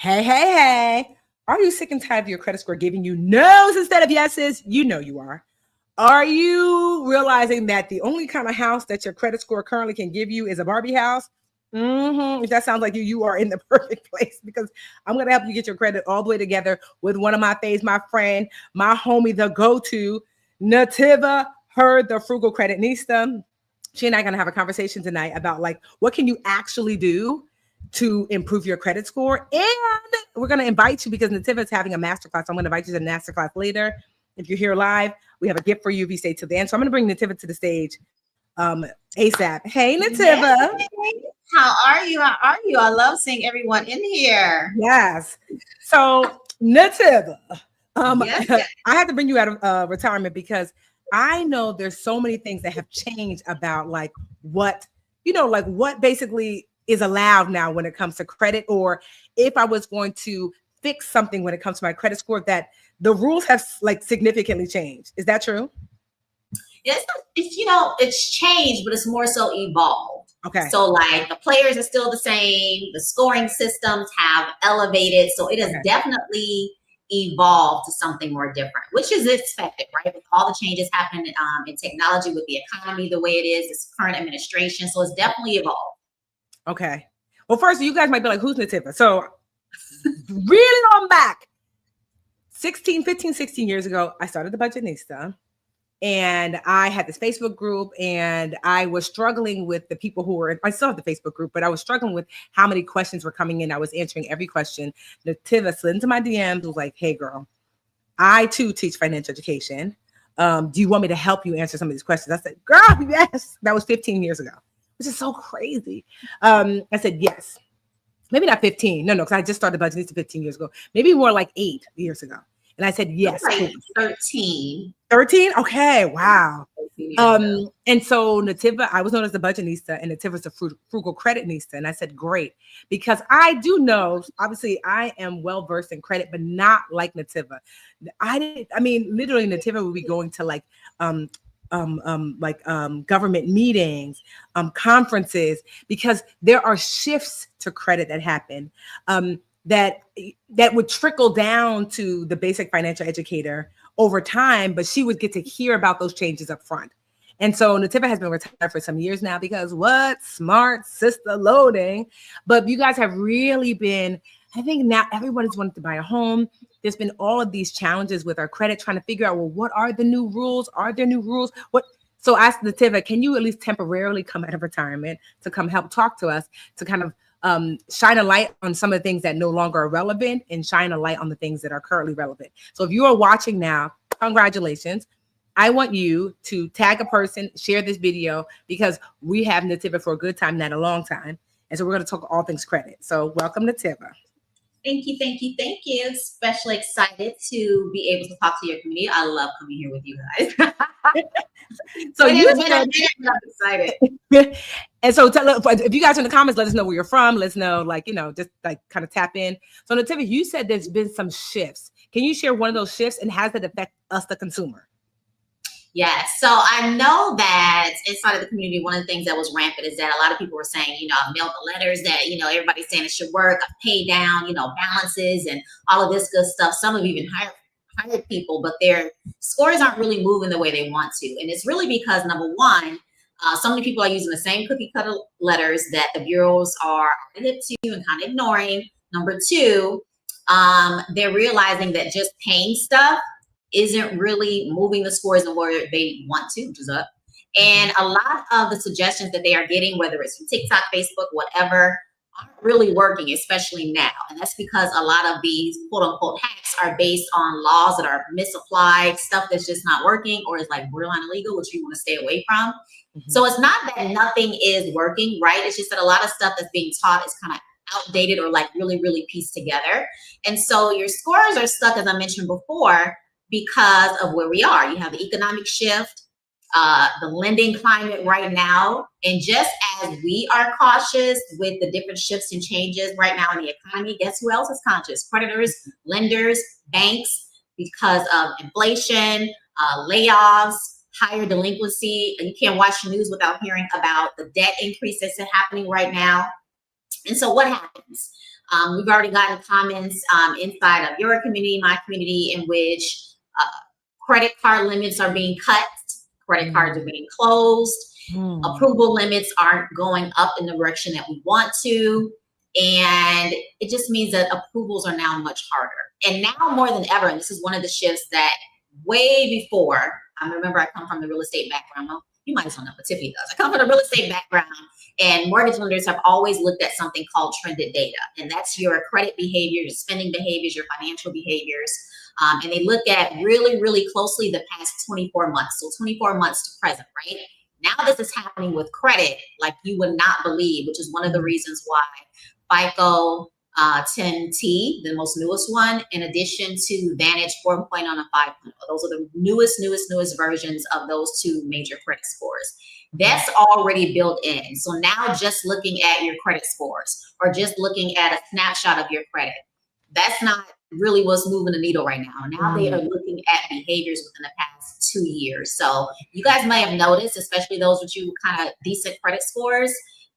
Hey, hey, hey. Are you sick and tired of your credit score giving you no's instead of yeses? You know you are. Are you realizing that the only kind of house that your credit score currently can give you is a Barbie house? If that sounds like you are in the perfect place, because I'm going to help you get your credit all the way together with one of my faves, my friend, my homie, the go-to, Netiva Heard, the frugal creditnista. She and I are going to have a conversation tonight about like, what can you actually do to improve your credit score? And we're going to invite you, because Netiva is having a masterclass. I'm going to invite you to the masterclass later. If you're here live, we have a gift for you if you stay till the end. So I'm going to bring Netiva to the stage ASAP. Hey, Netiva. How are you? How are you? I love seeing everyone in here. Yes. So Netiva, Yes. I had to bring you out of retirement because I know there's so many things that have changed about like what basically is allowed now when it comes to credit, or if I was going to fix something when it comes to my credit score, that the rules have like significantly changed. Is that true? It's it's changed, but it's more so evolved. Okay. So like the players are still the same. The scoring systems have elevated. So it has definitely evolved to something more different, which is expected, right? With all the changes happening in technology, with the economy the way it is, this current administration. So it's definitely evolved. Okay. Well, first, you guys might be like, who's Netiva? So really on back, 15, 16 years ago, I started the Budgetnista. And I had this Facebook group, and I was struggling with the people who were, I still have the Facebook group, but I was struggling with how many questions were coming in. I was answering every question. Netiva slid into my DMs, was like, hey girl, I too teach financial education. Do you want me to help you answer some of these questions? I said, girl, yes. That was 15 years ago, which is so crazy. I said, yes. Maybe not 15. No, because I just started Budgetnista 15 years ago. Maybe more like 8 years ago. And I said, yes. Like 13. 13? Okay. Wow. And so Netiva, I was known as the Budgetnista, and Netiva's the frugal creditnista. And I said, great, because I do know, obviously I am well-versed in credit, but not like Netiva. Literally Netiva would be going to like government meetings, conferences, because there are shifts to credit that happen. That would trickle down to the basic financial educator over time, but she would get to hear about those changes up front. And so Netiva has been retired for some years now because what? Smart sister loading. But you guys have really been, I think now everybody's wanted to buy a home. There's been all of these challenges with our credit, trying to figure out, well, what are the new rules? Are there new rules? So ask Netiva, can you at least temporarily come out of retirement to come help talk to us, to kind of shine a light on some of the things that no longer are relevant and shine a light on the things that are currently relevant. So if you are watching now, congratulations. I want you to tag a person, share this video, because we have Netiva for a good time, not a long time. And so we're going to talk all things credit. So welcome, Netiva. Thank you, thank you, thank you. Especially excited to be able to talk to your community. I love coming here with you guys. So I'm excited. And so if you guys in the comments, let us know where you're from. Let us know, just like kind of tap in. So Netiva, you said there's been some shifts. Can you share one of those shifts, and how does it affect us, the consumer? Yes. So I know that inside of the community, one of the things that was rampant is that a lot of people were saying, I mailed the letters that, everybody's saying it should work. I've paid down, balances and all of this good stuff. Some have even hired people, but their scores aren't really moving the way they want to. And it's really because, number one, so many people are using the same cookie cutter letters that the bureaus are hip to and kind of ignoring. Number two, they're realizing that just paying stuff isn't really moving the scores in where they want to, which is up. And a lot of the suggestions that they are getting, whether it's from TikTok, Facebook, whatever, aren't really working, especially now. And that's because a lot of these quote unquote hacks are based on laws that are misapplied, stuff that's just not working, or is like borderline illegal, which you want to stay away from. So it's not that nothing is working, right? It's just that a lot of stuff that's being taught is kind of outdated or like really, really pieced together. And so your scores are stuck, as I mentioned before, because of where we are. You have the economic shift, the lending climate right now. And just as we are cautious with the different shifts and changes right now in the economy, guess who else is conscious? Creditors, lenders, banks, because of inflation, layoffs, higher delinquency. And you can't watch the news without hearing about the debt increase that's happening right now. And so what happens? We've already gotten comments inside of your community, my community, in which credit card limits are being cut, credit cards are being closed, approval limits aren't going up in the direction that we want to. And it just means that approvals are now much harder. And now more than ever, and this is one of the shifts that way before, I remember I come from the real estate background. Well, you might as well know what Tiffany does. I come from the real estate background, and mortgage lenders have always looked at something called trended data. And that's your credit behavior, your spending behaviors, your financial behaviors. And they look at really, really closely the past 24 months. So 24 months to present, right? Now this is happening with credit like you would not believe, which is one of the reasons why FICO 10T, the most newest one, in addition to Vantage 4.0 and 5.0. Those are the newest versions of those two major credit scores. That's already built in. So now just looking at your credit scores or just looking at a snapshot of your credit, that's not really what's moving the needle right now. Now they are looking at behaviors within the past 2 years. So you guys may have noticed, especially those with you kind of decent credit scores,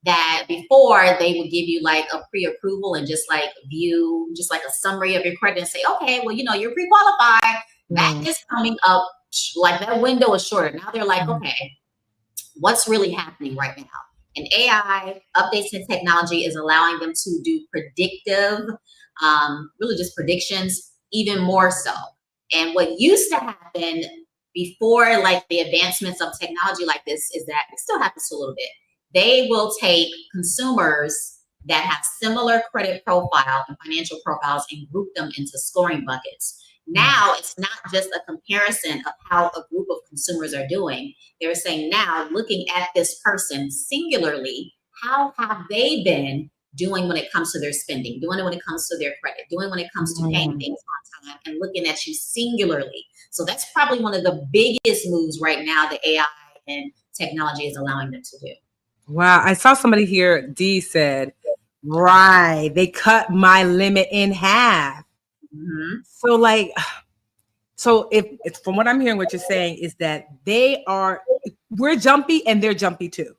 that before they would give you like a pre-approval and just like view just like a summary of your credit and say, okay, well, you know, you're pre-qualified. That is coming up, like that window is shorter. Now they're like, okay, what's really happening right now? And AI updates in technology is allowing them to do predictive, really just predictions, even more so. And what used to happen before like the advancements of technology like this is that it still happens a little bit. They will take consumers that have similar credit profile and financial profiles and group them into scoring buckets. Now it's not just a comparison of how a group of consumers are doing. They're saying now, looking at this person singularly, how have they been doing when it comes to their spending, doing it when it comes to their credit, doing when it comes to paying things on time, and looking at you singularly. So that's probably one of the biggest moves right now that AI and technology is allowing them to do. Wow. I saw somebody here, D said, right, they cut my limit in half. So like, so if it's from what I'm hearing, what you're saying is that we're jumpy and they're jumpy too.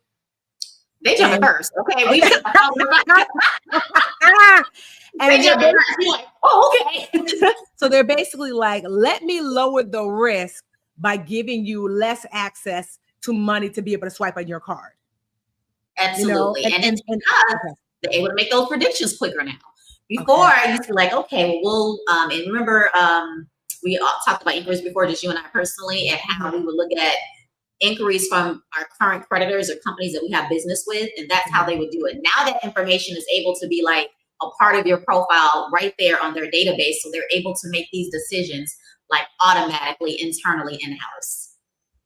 They jump first. Okay. We and they jump first. You're like, oh, okay. So they're basically like, let me lower the risk by giving you less access to money to be able to swipe on your card. Absolutely. You know? And it's because they're able to make those predictions quicker now. Before I used to be like, okay, well, and remember, we all talked about inquiries before, just you and I personally, and how we would look at inquiries from our current creditors or companies that we have business with, and that's how they would do it. Now that information is able to be like a part of your profile right there on their database, so they're able to make these decisions like automatically internally in-house.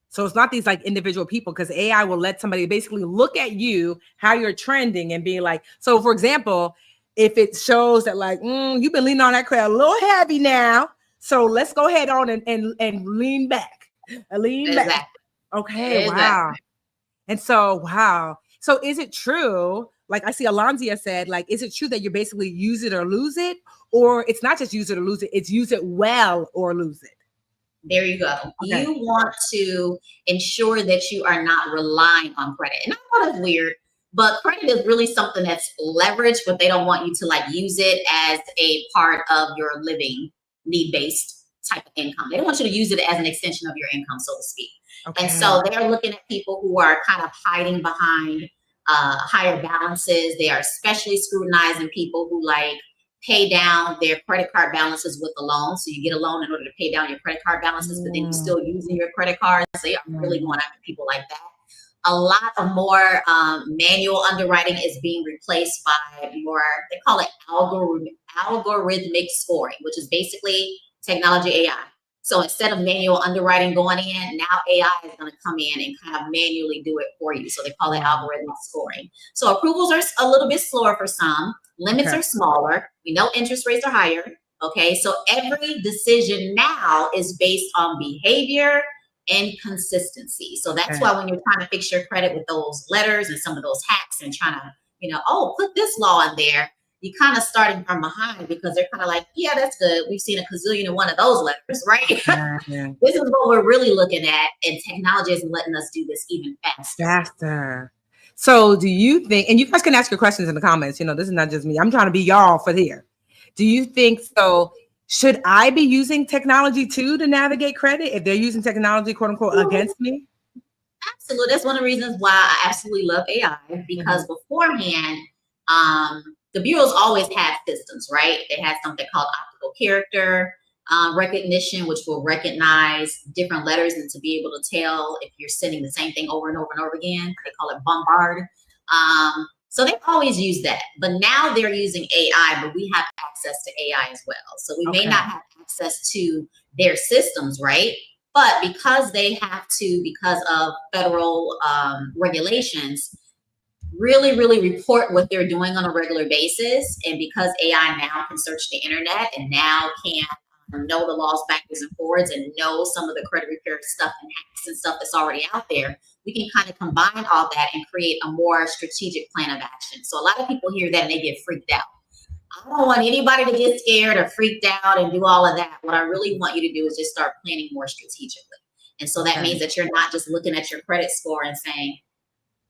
So it's not these like individual people, because AI will let somebody basically look at you, how you're trending, and be like, so for example, if it shows that like, you've been leaning on that credit a little heavy now, so let's go ahead on and lean back. Back. Okay, exactly. Wow. And so, wow. So is it true, like I see Alonzia said, like, is it true that you basically use it or lose it? Or it's not just use it or lose it, it's use it well or lose it? There you go. Okay. You want to ensure that you are not relying on credit. And I know that's weird, but credit is really something that's leveraged, but they don't want you to like use it as a part of your living need-based type of income. They don't want you to use it as an extension of your income, so to speak. Okay. And so they're looking at people who are kind of hiding behind higher balances. They are especially scrutinizing people who like pay down their credit card balances with a loan. So you get a loan in order to pay down your credit card balances, but then you're still using your credit cards. So they are really going after people like that. A lot of more manual underwriting is being replaced by more, they call it algorithmic scoring, which is basically technology AI. So instead of manual underwriting going in, now AI is going to come in and kind of manually do it for you. So they call it algorithmic scoring. So approvals are a little bit slower for some. Limits are smaller. We know interest rates are higher. Okay. So every decision now is based on behavior and consistency. So that's why when you're trying to fix your credit with those letters and some of those hacks and trying to, you know, oh, put this law in there, you kind of starting from behind because they're kind of like, yeah, that's good. We've seen a gazillion and one of those letters, right? This is what we're really looking at. And technology is letting us do this even faster. So do you think, and you guys can ask your questions in the comments, this is not just me. I'm trying to be y'all for here. Do you think so? Should I be using technology too to navigate credit if they're using technology, quote unquote, against me? Absolutely. That's one of the reasons why I absolutely love AI, because beforehand, the bureaus always had systems, right? They had something called optical character recognition, which will recognize different letters and to be able to tell if you're sending the same thing over and over and over again. They call it bombard. So they've always used that, but now they're using AI, but we have access to AI as well. So we may not have access to their systems, right? But because they have to, because of federal regulations, really report what they're doing on a regular basis. And because AI now can search the internet and now can know the laws backwards and forwards and know some of the credit repair stuff and hacks and stuff that's already out there, we can kind of combine all that and create a more strategic plan of action. So a lot of people hear that and they get freaked out. I don't want anybody to get scared or freaked out and do all of that. What I really want you to do is just start planning more strategically. And so that means that you're not just looking at your credit score and saying,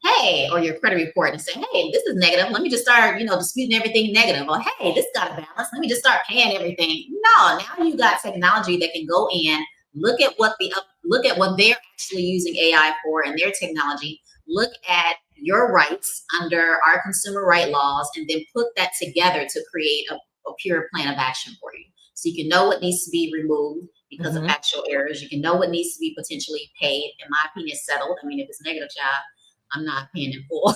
hey, or your credit report and say, hey, this is negative. Let me just start, disputing everything negative. Or, hey, this got a balance. Let me just start paying everything. No, now you got technology that can go in, look at what they're actually using AI for and their technology, look at your rights under our consumer right laws, and then put that together to create a pure plan of action for you. So you can know what needs to be removed because of actual errors. You can know what needs to be potentially paid. In my opinion, settled. I mean, if it's negative, child, I'm not paying in full.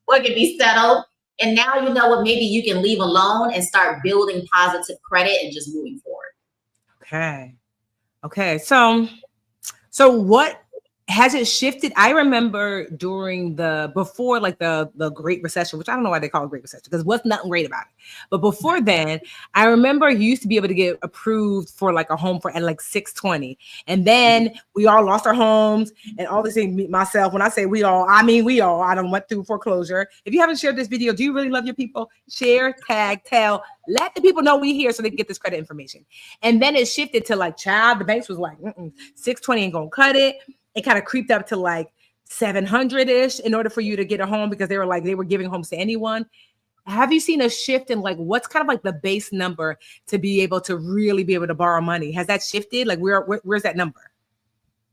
What can be settled. And now you know what maybe you can leave alone and start building positive credit and just moving forward. Okay. So what has it shifted? I remember before the Great Recession, which I don't know why they call it Great Recession, because what's nothing great about it. But before then, I remember you used to be able to get approved for like a home at like 620. And then we all lost our homes and all these things. Myself, when I say we all, I mean we all. I done went through foreclosure. If you haven't shared this video, do you really love your people? Share, tag, tell. Let the people know we here so they can get this credit information. And then it shifted to like, child, the banks was like, 620 ain't gonna cut it. It kind of creeped up to like 700-ish in order for you to get a home, because they were giving homes to anyone. Have you seen a shift in like what's kind of like the base number to be able to really be able to borrow money? Has that shifted? Like where's that number?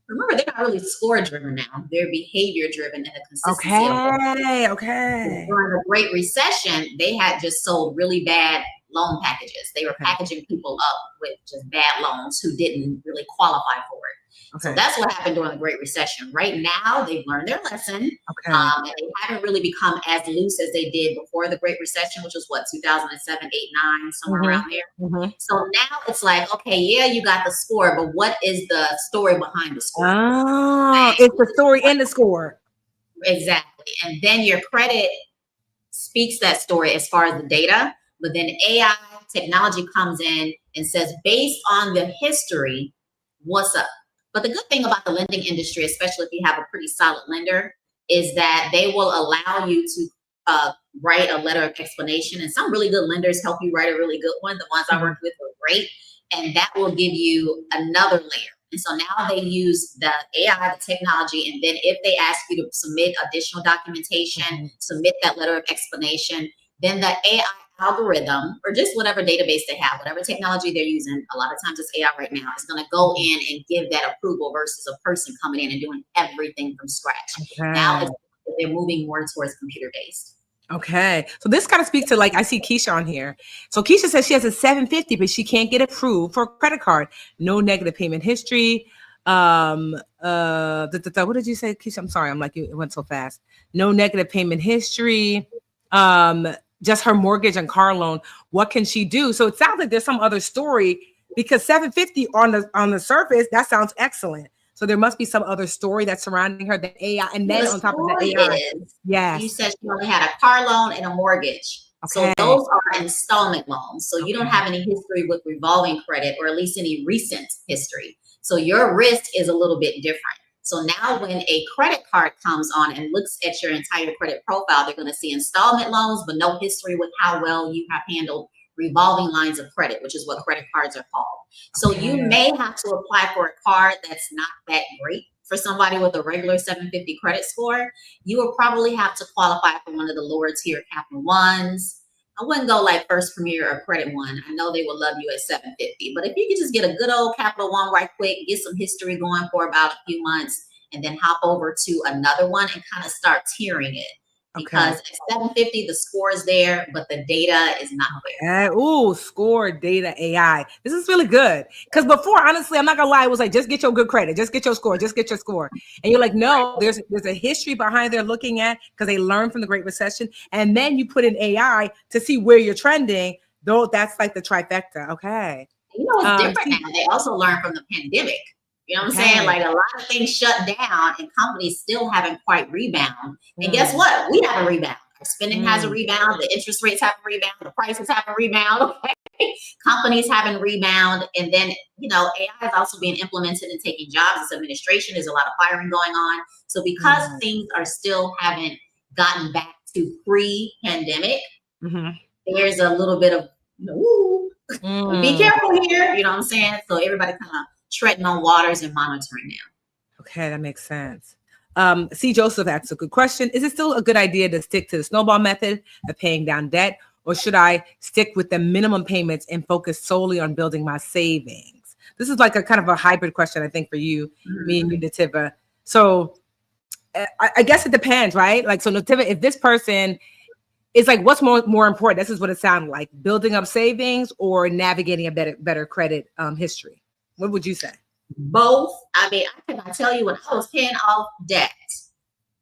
Remember, they're not really score driven now. They're behavior driven and the consistency. Okay. During the Great Recession, they had just sold really bad loan packages. They were packaging people up with just bad loans who didn't really qualify for it. So that's what happened during the Great Recession. Right now, they've learned their lesson. And they haven't really become as loose as they did before the Great Recession, which was 2007, 8, 9, somewhere around there. So now it's like, okay, yeah, you got the score, but what is the story behind the score? Oh, it's the story in the score. Exactly. And then your credit speaks that story as far as the data, but then AI technology comes in and says, based on the history, what's up? But the good thing about the lending industry, especially if you have a pretty solid lender, is that they will allow you to write a letter of explanation. And some really good lenders help you write a really good one. The ones I worked with were great. And that will give you another layer. And so now they use the AI, the technology, and then if they ask you to submit additional documentation, submit that letter of explanation, then the AI algorithm, or just whatever database they have, whatever technology they're using, a lot of times it's AI right now, is going to go in and give that approval versus a person coming in and doing everything from scratch. Now they're moving more towards computer-based. Okay. So this kind of speaks to, like, I see Keisha on here. So Keisha says she has a 750, but she can't get approved for a credit card. No negative payment history. What did you say, Keisha? I'm sorry. I'm like, it went so fast. No negative payment history. Just her mortgage and car loan. What can she do? So it sounds like there's some other story, because 750 on the surface, that sounds excellent. So there must be some other story that's surrounding her, that AI, and then on top of that AI. You said she only had a car loan and a mortgage. So those are installment loans. So you don't have any history with revolving credit, or at least any recent history. So your risk is a little bit different. So now when a credit card comes on and looks at your entire credit profile, they're going to see installment loans, but no history with how well you have handled revolving lines of credit, which is what credit cards are called. So you may have to apply for a card that's not that great, for somebody with a regular 750 credit score, you will probably have to qualify for one of the lower tier Capital Ones. I wouldn't go like First Premier or Credit One. I know they will love you at 750, but if you could just get a good old Capital One right quick, get some history going for about a few months, and then hop over to another one and kind of start tiering it. Because at 750, the score is there, but the data is not there. Ooh, score data AI. This is really good. Because before, honestly, I'm not gonna lie, it was like, just get your good credit, just get your score, just get your score. And you're like, no, there's a history behind they're looking at, because they learned from the Great Recession. And then you put in AI to see where you're trending, though that's like the trifecta. Okay. You know, it's different now. They also learned from the pandemic. You know what I'm saying? Like, a lot of things shut down and companies still haven't quite rebound. And guess what? We have a rebound. Our spending has a rebound. The interest rates have a rebound. The prices have a rebound. Okay? Companies have a rebound. And then, you know, AI is also being implemented and taking jobs as administration. There's a lot of firing going on. So because things are still haven't gotten back to pre-pandemic, there's a little bit of, be careful here. You know what I'm saying? So everybody kind of treading on waters and monitoring now. Okay, that makes sense. C. Joseph asks a good question. Is it still a good idea to stick to the snowball method of paying down debt, or should I stick with the minimum payments and focus solely on building my savings? This is like a kind of a hybrid question, I think, for you, me and you, Netiva. So I guess it depends, right? Like, so Netiva, if this person is like, what's more important? This is what it sounded like: building up savings or navigating a better credit history. What would you say? Both. I mean, I cannot tell you, when I was paying off debt,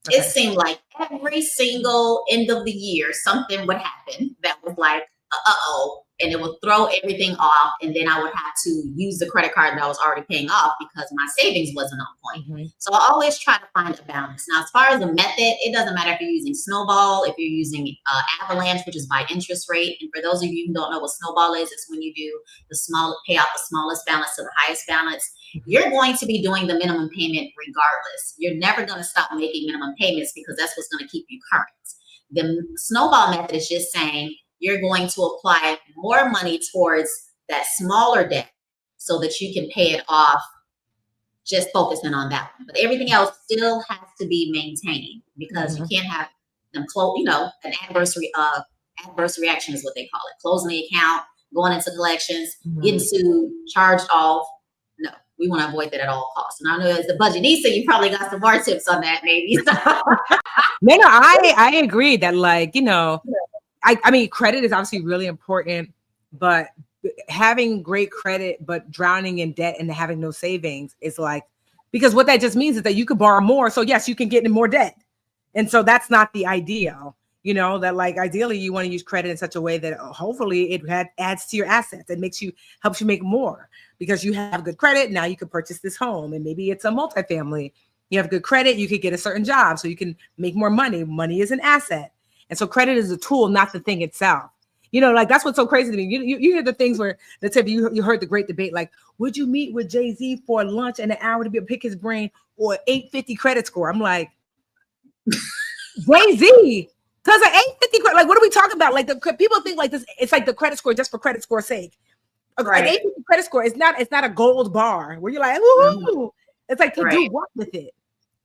it seemed like every single end of the year, something would happen that was like, and it would throw everything off. And then I would have to use the credit card that I was already paying off because my savings wasn't on point. So I always try to find a balance. Now, as far as the method, it doesn't matter if you're using Snowball, if you're using Avalanche, which is by interest rate. And for those of you who don't know what Snowball is, it's when you do pay out the smallest balance to the highest balance. You're going to be doing the minimum payment regardless. You're never going to stop making minimum payments because that's what's going to keep you current. The Snowball method is just saying you're going to apply more money towards that smaller debt so that you can pay it off, just focusing on that one. But everything else still has to be maintained, because you can't have them close, you know, an adverse reaction is what they call it. Closing the account, going into collections, getting sued, charged off. No, we want to avoid that at all costs. And I know as the Budgetnista, you probably got some more tips on that, maybe. No, I agree that, like, you know, I mean, credit is obviously really important, but having great credit but drowning in debt and having no savings is like, because what that just means is that you could borrow more. So yes, you can get in more debt. And so that's not the ideal, you know, that like ideally you want to use credit in such a way that hopefully it adds to your assets. It helps you make more because you have good credit. Now you can purchase this home, and maybe it's a multifamily. You have good credit, you could get a certain job so you can make more money. Money is an asset. And so credit is a tool, not the thing itself. You know, like that's what's so crazy to me. You hear the things where, let's say you heard the great debate, like, would you meet with Jay-Z for lunch and an hour to be able to pick his brain, or 850 credit score? I'm like, Jay-Z, because an 850, like, what are we talking about? Like, the people think like this, it's like the credit score just for credit score's sake. Right. An 850 credit score is not a gold bar where you're like, woohoo. It's like to do what with it?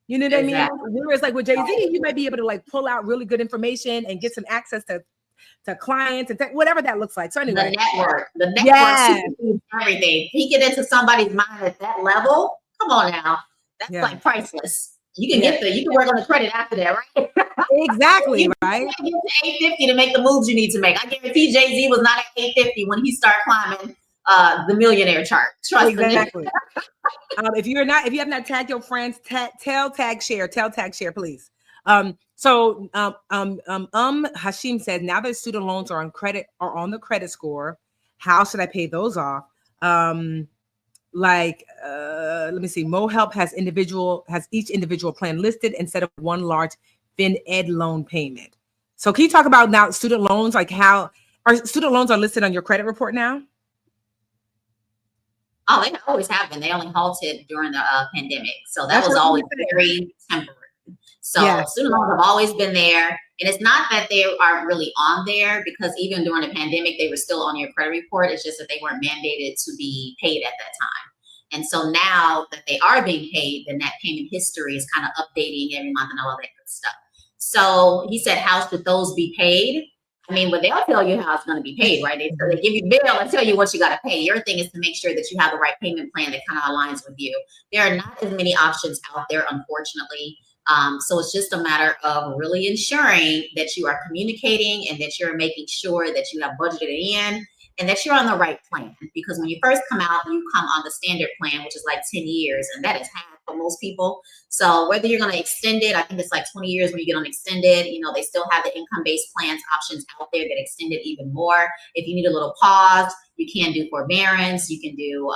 You know what I mean? Whereas like with Jay-Z, you might be able to like pull out really good information and get some access to clients and whatever that looks like. So anyway, the network, everything. He get into somebody's mind at that level. Come on now, that's like priceless. You can you can work on the credit after that, right? Exactly, right. You get to 850 to make the moves you need to make. I guarantee Jay-Z was not at 850 when he started climbing the millionaire chart. Trust me. If you have not tagged your friends, tag share, please. Hashim said, now that student loans are on the credit score, how should I pay those off? Let me see. MoHelp has each individual plan listed instead of one large FinEd loan payment. So can you talk about now student loans, like how our student loans are listed on your credit report now? Oh, they always have been. They only halted during the pandemic. So that was always very temporary. So student loans have always been there. And it's not that they aren't really on there, because even during the pandemic, they were still on your credit report. It's just that they weren't mandated to be paid at that time. And so now that they are being paid, then that payment history is kind of updating every month and all that good stuff. So he said, how should those be paid? I mean, well, they'll tell you how it's going to be paid, right? They give you a bill and tell you what you got to pay. Your thing is to make sure that you have the right payment plan that kind of aligns with you. There are not as many options out there, unfortunately. So it's just a matter of really ensuring that you are communicating and that you're making sure that you have budgeted in and that you're on the right plan. Because when you first come out, you come on the standard plan, which is like 10 years, and that is half for most people. So whether you're going to extend it, I think it's like 20 years when you get on extended, they still have the income-based plans options out there that extend it even more. If you need a little pause, you can do forbearance. You can do,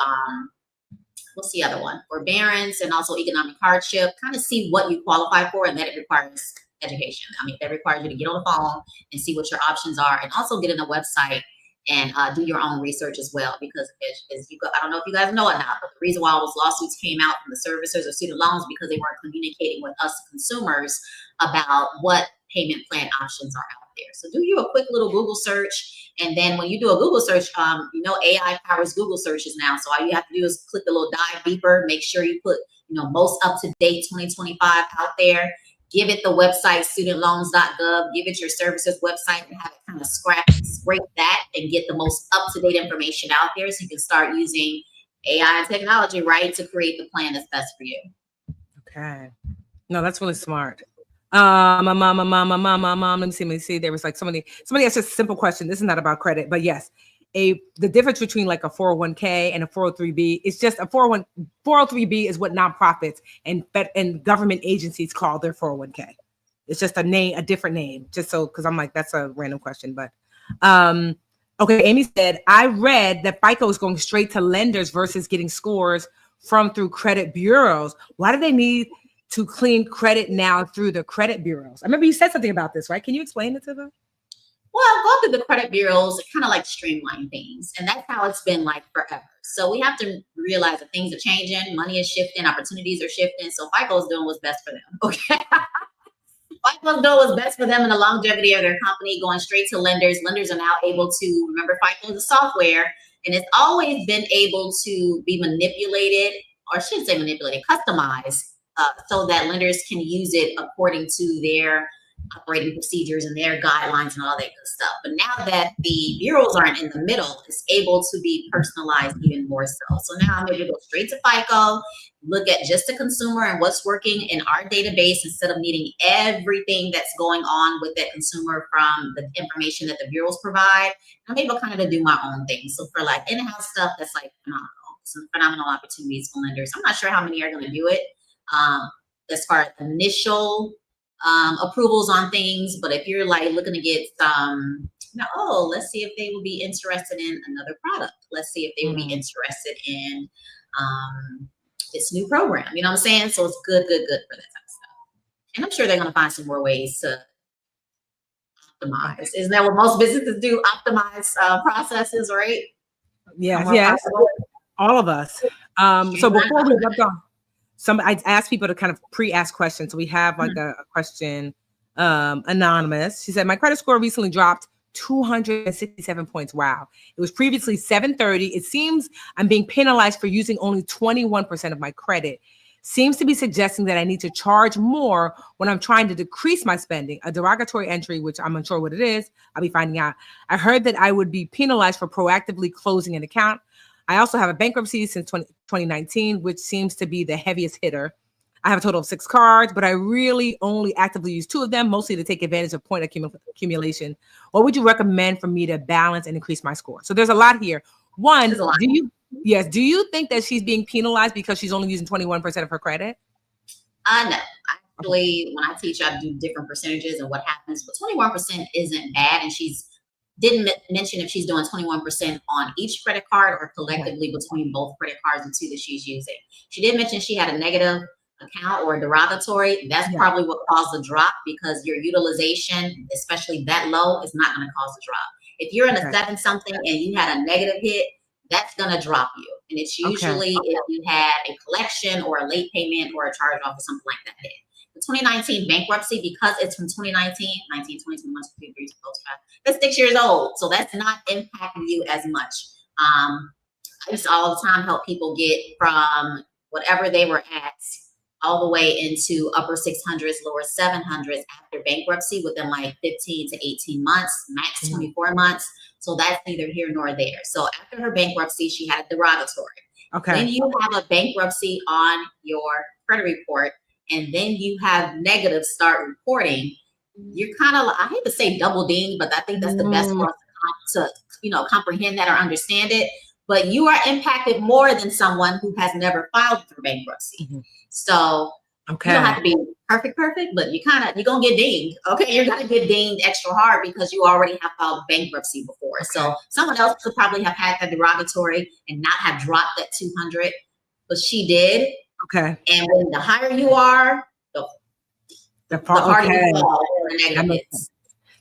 what's the other one? Forbearance and also economic hardship. Kind of see what you qualify for, and that it requires education. I mean, that requires you to get on the phone and see what your options are, and also get in the website and do your own research as well. Because as you go, I don't know if you guys know it now, but the reason why all those lawsuits came out from the servicers of student loans because they weren't communicating with us consumers about what payment plan options are out there. So do you a quick little Google search, and then when you do a Google search, AI powers Google searches now. So all you have to do is click the little dive deeper, make sure you put most up to date 2025 out there. Give it the website studentloans.gov, give it your services website, and have it kind of scrape that and get the most up-to-date information out there so you can start using AI and technology, right, to create the plan that's best for you. Okay. No, that's really smart. Let me see. There was like somebody asked a simple question. This is not about credit, but yes. The difference between like a 401k and a 403b is just 403b is what nonprofits and government agencies call their 401k. It's just a different name, just so, because I'm like, that's a random question. But okay, Amy said, I read that FICO is going straight to lenders versus getting scores through credit bureaus. Why do they need to clean credit now through the credit bureaus? I remember you said something about this, right? Can you explain it to them? Well, go through the credit bureaus, kind of like streamline things. And that's how it's been like forever. So we have to realize that things are changing, money is shifting, opportunities are shifting. So FICO is doing what's best for them. Okay. FICO is doing what's best for them in the longevity of their company, going straight to lenders. Lenders are now able to, remember, FICO is a software, and it's always been able to be manipulated, or I shouldn't say manipulated, customized, so that lenders can use it according to their operating procedures and their guidelines and all that good stuff. But now that the bureaus aren't in the middle, it's able to be personalized even more so. So now I'm able to go straight to FICO, look at just the consumer and what's working in our database instead of needing everything that's going on with that consumer from the information that the bureaus provide. I'm able kind of to do my own thing. So for like in-house stuff, that's like phenomenal. Some phenomenal opportunities for lenders. I'm not sure how many are going to do it as far as initial approvals on things, but if you're like looking to get some, let's see if they will be interested in another product. Let's see if they will be interested in this new program. You know what I'm saying? So it's good for that type of stuff. And I'm sure they're going to find some more ways to optimize. Isn't that what most businesses do? Optimize processes, right? Yes. All of us. So before we jumped on, I asked people to kind of pre-ask questions. So we have like a question, anonymous. She said, my credit score recently dropped 267 points. Wow. It was previously 730. It seems I'm being penalized for using only 21% of my credit. Seems to be suggesting that I need to charge more when I'm trying to decrease my spending. A derogatory entry, which I'm unsure what it is. I'll be finding out. I heard that I would be penalized for proactively closing an account. I also have a bankruptcy since 2019, which seems to be the heaviest hitter. I have a total of 6 cards, but I really only actively use 2 of them, mostly to take advantage of point accumulation. What would you recommend for me to balance and increase my score? So there's a lot here. One, do you think that she's being penalized because she's only using 21% of her credit? No. Actually, when I teach, I do different percentages and what happens, but 21% isn't bad, and she's didn't mention if she's doing 21% on each credit card or collectively between both credit cards and 2 that she's using. She did mention she had a negative account or a derogatory. That's probably what caused the drop, because your utilization, especially that low, is not going to cause a drop. If you're in a 7-something and you had a negative hit, that's going to drop you. And it's usually if you had a collection or a late payment or a charge off or something like that hit. The 2019 bankruptcy, because it's from 2019, 19, 20, 21, 22, 23, 24, 25, that's 6 years old. So that's not impacting you as much. I used to all the time help people get from whatever they were at all the way into upper 600s, lower 700s after bankruptcy within like 15 to 18 months, max 24 months. So that's neither here nor there. So after her bankruptcy, she had a derogatory. Okay. When you have a bankruptcy on your credit report and then you have negative start reporting, you're kind of, I hate to say double dinged, but I think that's the best for us to comprehend that or understand it. But you are impacted more than someone who has never filed for bankruptcy. So you don't have to be perfect, but you're gonna get dinged. Okay, you're gonna get dinged extra hard because you already have filed bankruptcy before. So someone else could probably have had that derogatory and not have dropped that 200, but she did. Okay. And when the higher you are, the harder you fall for the negative hits.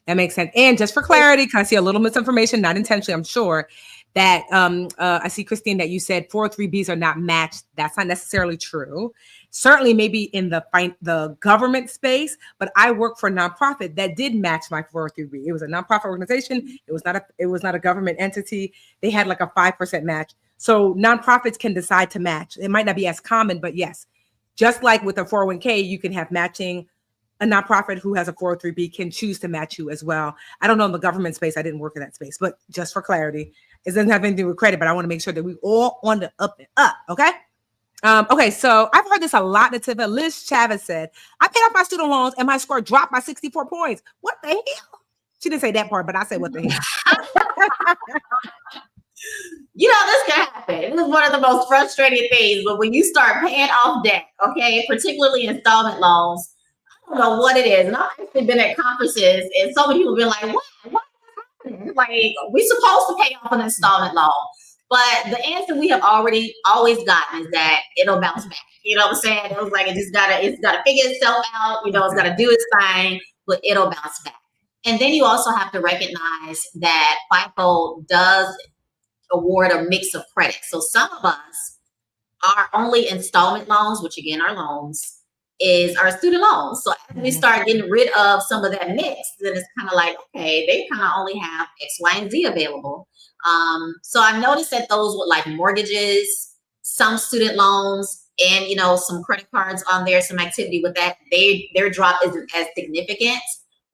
That makes sense. And just for clarity, because I see a little misinformation, not intentionally, I'm sure, that I see, Christine, that you said 403Bs are not matched. That's not necessarily true. Certainly maybe in the government space, but I work for a nonprofit that did match my 403B. It was a nonprofit organization. It was not a government entity. They had like a 5% match. So nonprofits can decide to match. It might not be as common, but yes, just like with a 401k, you can have matching. A nonprofit who has a 403B can choose to match you as well. I don't know in the government space. I didn't work in that space, but just for clarity, it doesn't have anything to do with credit, but I want to make sure that we all on the up and up. Okay. Okay. So I've heard this a lot. Nativa. Liz Chavez said, I paid off my student loans and my score dropped by 64 points. What the hell? She didn't say that part, but I said, what the hell? This can happen. This is one of the most frustrating things, but when you start paying off debt, okay, particularly installment loans, I don't know what it is. And I've actually been at conferences and so many people have been like, what is happening? Like, we're supposed to pay off an installment loan. But the answer we have always gotten is that it'll bounce back. You know what I'm saying? It was like, it's gotta figure itself out. It's gotta do its thing, but it'll bounce back. And then you also have to recognize that FICO does award a mix of credit. So some of us, our only installment loans, which again are loans, is our student loans. So as we start getting rid of some of that mix, then it's kind of like, okay, they kind of only have X, Y, and Z available. So I've noticed that those with like mortgages, some student loans, and some credit cards on there, some activity with that, their drop isn't as significant.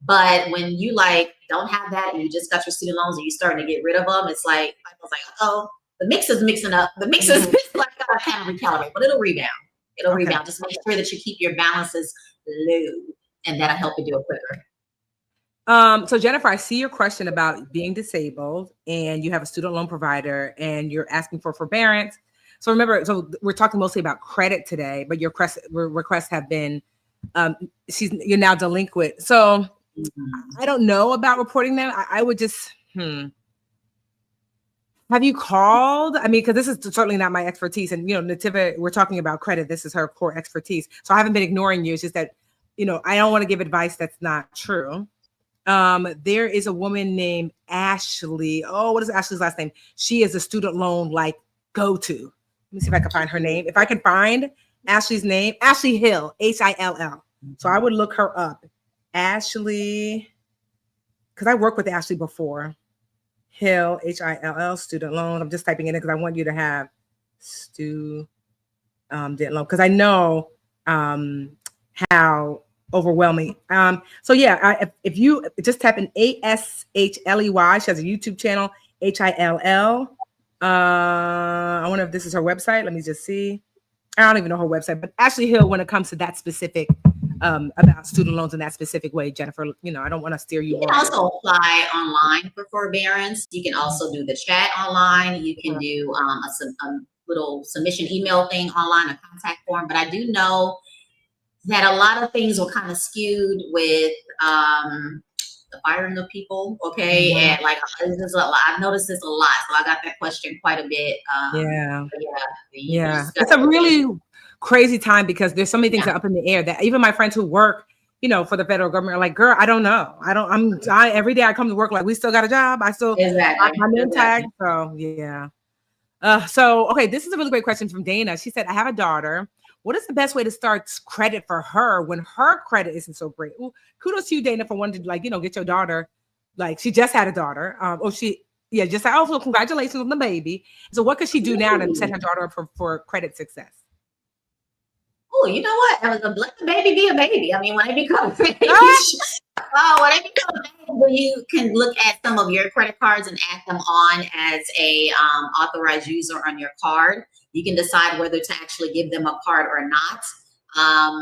But when you like don't have that and you just got your student loans and you're starting to get rid of them, it's like I was like, oh, the mix is mixing up. The mix is like gotta kind of recalibrate, but it'll rebound. It'll rebound. Just make sure that you keep your balances low, and that'll help you do it quicker. So Jennifer, I see your question about being disabled and you have a student loan provider and you're asking for forbearance. So remember, we're talking mostly about credit today, but your requests have been, you're now delinquent. So I don't know about reporting them. I would just, have you called? I mean, because this is certainly not my expertise. And, Nativa, we're talking about credit. This is her core expertise. So I haven't been ignoring you. It's just that, I don't want to give advice that's not true. There is a woman named Ashley. Oh, what is Ashley's last name? She is a student loan go-to. Let me see if I can find her name. If I can find Ashley's name, Ashley Hill, Hill. So I would look her up. Ashley, because I worked with Ashley before. Hill, Hill, student loans. I'm just typing in it because I want you to have student loan, because I know how overwhelming. So yeah, if you just type in ASHLEY, she has a YouTube channel, HILL. I wonder if this is her website. Let me just see. I don't even know her website, but Ashley Hill, when it comes to that specific about student loans in that specific way, Jennifer, I don't want to steer you. You can also apply online for forbearance. You can also do the chat online. You can do a little submission email thing online, a contact form. But I do know that a lot of things were kind of skewed with the firing of people. Okay. And I've noticed this a lot. So I got that question quite a bit. It's a really crazy time because there's so many things that are up in the air that even my friends who work, for the federal government are like, girl, I don't know. Every day I come to work like, we still got a job. I'm intact. So yeah. Okay. This is a really great question from Dana. She said, I have a daughter. What is the best way to start credit for her when her credit isn't so great? Ooh, kudos to you, Dana, for wanting to get your daughter. Like she just had a daughter. Yeah, just say, oh, so congratulations on the baby. So what could she do now to set her daughter up for credit success? Oh, you know what? Let the baby be a baby. I mean, when they become of age, when they become of age, you can look at some of your credit cards and add them on as a authorized user on your card. You can decide whether to actually give them a card or not. I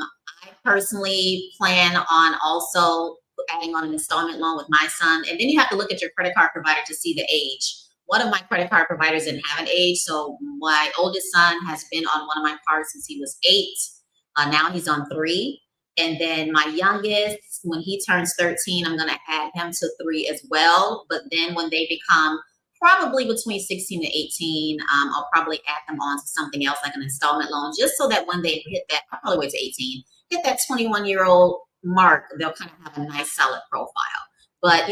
personally plan on also adding on an installment loan with my son. And then you have to look at your credit card provider to see the age. One of my credit card providers didn't have an age. So my oldest son has been on one of my cards since he was 8. Now he's on 3. And then my youngest, when he turns 13, I'm going to add him to 3 as well. But then when they become probably between 16 to 18, I'll probably add them on to something else like an installment loan, just so that when they hit that, I'll probably wait to 18, hit that 21-year-old mark, they'll kind of have a nice solid profile. But,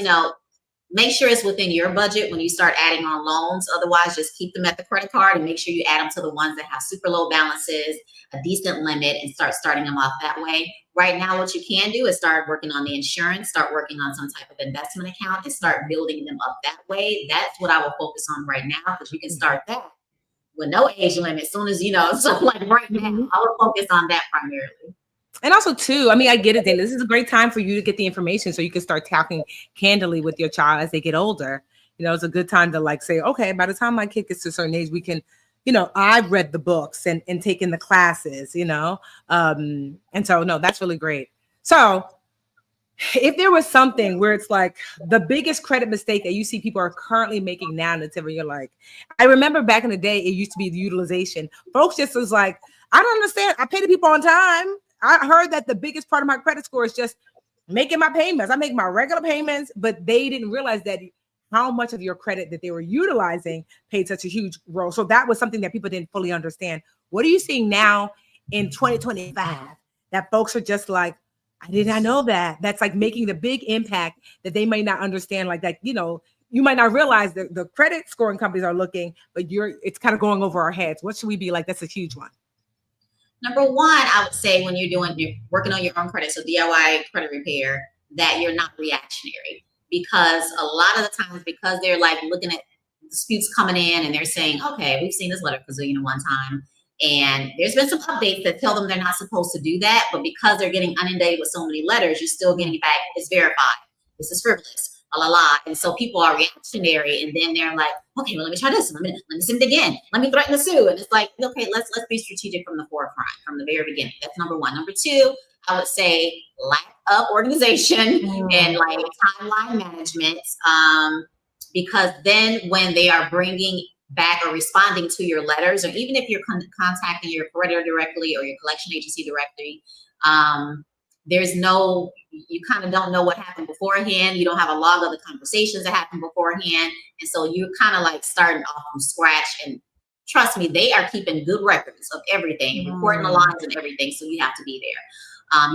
make sure it's within your budget when you start adding on loans. Otherwise, just keep them at the credit card and make sure you add them to the ones that have super low balances, a decent limit, and start starting them off that way. Right now, what you can do is start working on the insurance, start working on some type of investment account, and start building them up that way. That's what I will focus on right now, because you can start that with no age limit as soon as, so like right now, I will focus on that primarily. And also, too, I mean, I get it, Dana. This is a great time for you to get the information so you can start talking candidly with your child as they get older. It's a good time to say, okay, by the time my kid gets to a certain age, we can, I've read the books and taken the classes, and so, no, that's really great. So if there was something where it's like the biggest credit mistake that you see people are currently making now, Netiva, you're like, I remember back in the day, it used to be the utilization. Folks just was like, I don't understand. I pay the people on time. I heard that the biggest part of my credit score is just making my payments. I make my regular payments, but they didn't realize that how much of your credit that they were utilizing played such a huge role. So that was something that people didn't fully understand. What are you seeing now in 2025 that folks are just like, I did not know that? That's like making the big impact that they may not understand, like that, you might not realize that the credit scoring companies are looking, but it's kind of going over our heads. What should we be like? That's a huge one. Number one, I would say when you're working on your own credit, so DIY credit repair, that you're not reactionary. Because a lot of the times, because they're like looking at disputes coming in and they're saying, okay, we've seen this letter gazillion one time, and there's been some updates that tell them they're not supposed to do that, but because they're getting inundated with so many letters, you're still getting back, it's verified, this is frivolous, and so people are reactionary, and then they're like, okay, well, let me try this, let me send it again, let me threaten to sue, and it's like, okay, let's be strategic from the forefront, from the very beginning. That's number one. Number two, I would say lack of organization and like timeline management, because then when they are bringing back or responding to your letters, or even if you're contacting your creditor directly or your collection agency directly, you kind of don't know what happened beforehand. You don't have a log of the conversations that happened beforehand. And so you're kind of like starting off from scratch. And trust me, they are keeping good records of everything, recording the lines and everything. So you have to be there.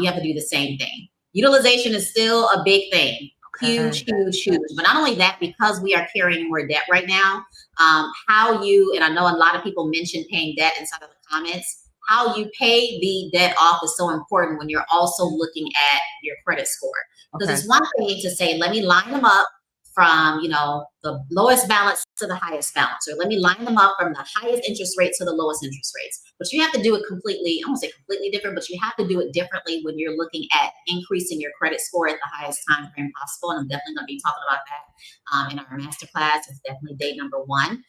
You have to do the same thing. Utilization is still a big thing. Huge. But not only that, because we are carrying more debt right now, and I know a lot of people mentioned paying debt inside of the comments, how you pay the debt off is so important when you're also looking at your credit score. Because it's one thing to say, let me line them up from, the lowest balance to the highest balance, or let me line them up from the highest interest rate to the lowest interest rates. But you have to do it completely, I won't say completely different, but you have to do it differently when you're looking at increasing your credit score at the highest time frame possible. And I'm definitely going to be talking about that in our masterclass. It's definitely day number one.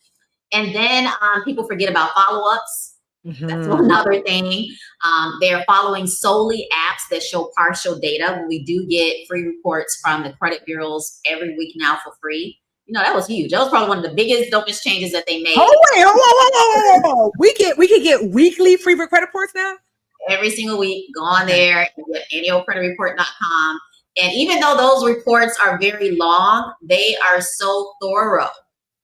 And then people forget about follow-ups. That's another thing. They're following solely apps that show partial data. We do get free reports from the credit bureaus every week now for free. That was huge. That was probably one of the biggest, dopest changes that they made. Oh, wait, we can get weekly free credit reports now? Every single week, go on there and get annualcreditreport.com. And even though those reports are very long, they are so thorough.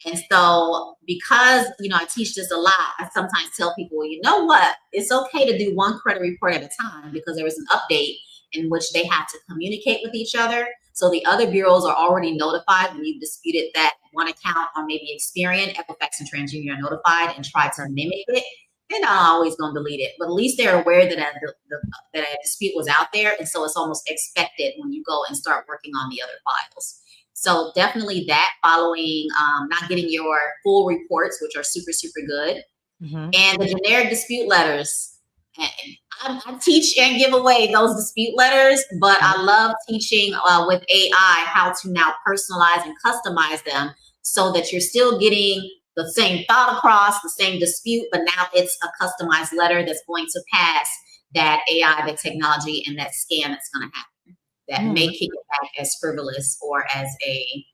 And so because, I teach this a lot, I sometimes tell people, well, you know what? It's okay to do one credit report at a time, because there was an update in which they have to communicate with each other. So the other bureaus are already notified when you've disputed that one account on maybe Experian, Equifax, and TransUnion are notified and try to mimic it. They're not always going to delete it, but at least they're aware that that a dispute was out there. And so it's almost expected when you go and start working on the other files. So definitely that, following, not getting your full reports, which are super, super good. And the generic dispute letters. And I teach and give away those dispute letters, but I love teaching with AI how to now personalize and customize them so that you're still getting the same thought across, the same dispute, but now it's a customized letter that's going to pass that AI, the technology, and that scam that's going to happen that may kick it back as frivolous or as a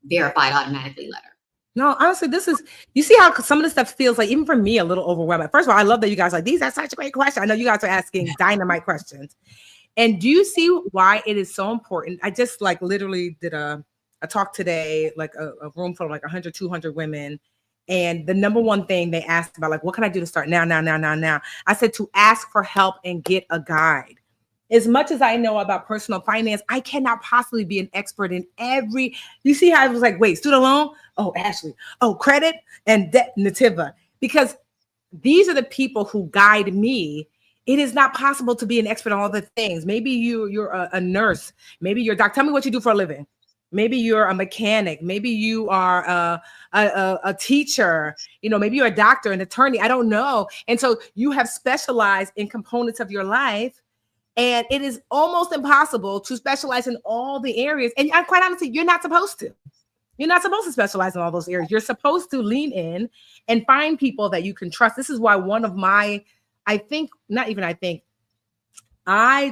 verified automatically letter. No, honestly, you see how some of this stuff feels like, even for me, a little overwhelming. First of all, I love that you guys are like, these are such a great question. I know you guys are asking dynamite questions. And do you see why it is so important? I just like literally did a talk today, like a room full of like 100, 200 women. And the number one thing they asked about, like, what can I do to start now? I said to ask for help and get a guide. As much as I know about personal finance, I cannot possibly be an expert in every. You see how I was like, wait, student loan? Oh, Ashley. Oh, credit and debt, Netiva. Because these are the people who guide me. It is not possible to be an expert on all the things. Maybe you're a nurse. Maybe you're a doctor. Tell me what you do for a living. Maybe you're a mechanic. Maybe you are a teacher. You know, maybe you're a doctor, an attorney. I don't know. And so you have specialized in components of your life. And it is almost impossible to specialize in all the areas. And quite honestly, you're not supposed to. You're not supposed to specialize in all those areas. You're supposed to lean in and find people that you can trust. This is why one of my, I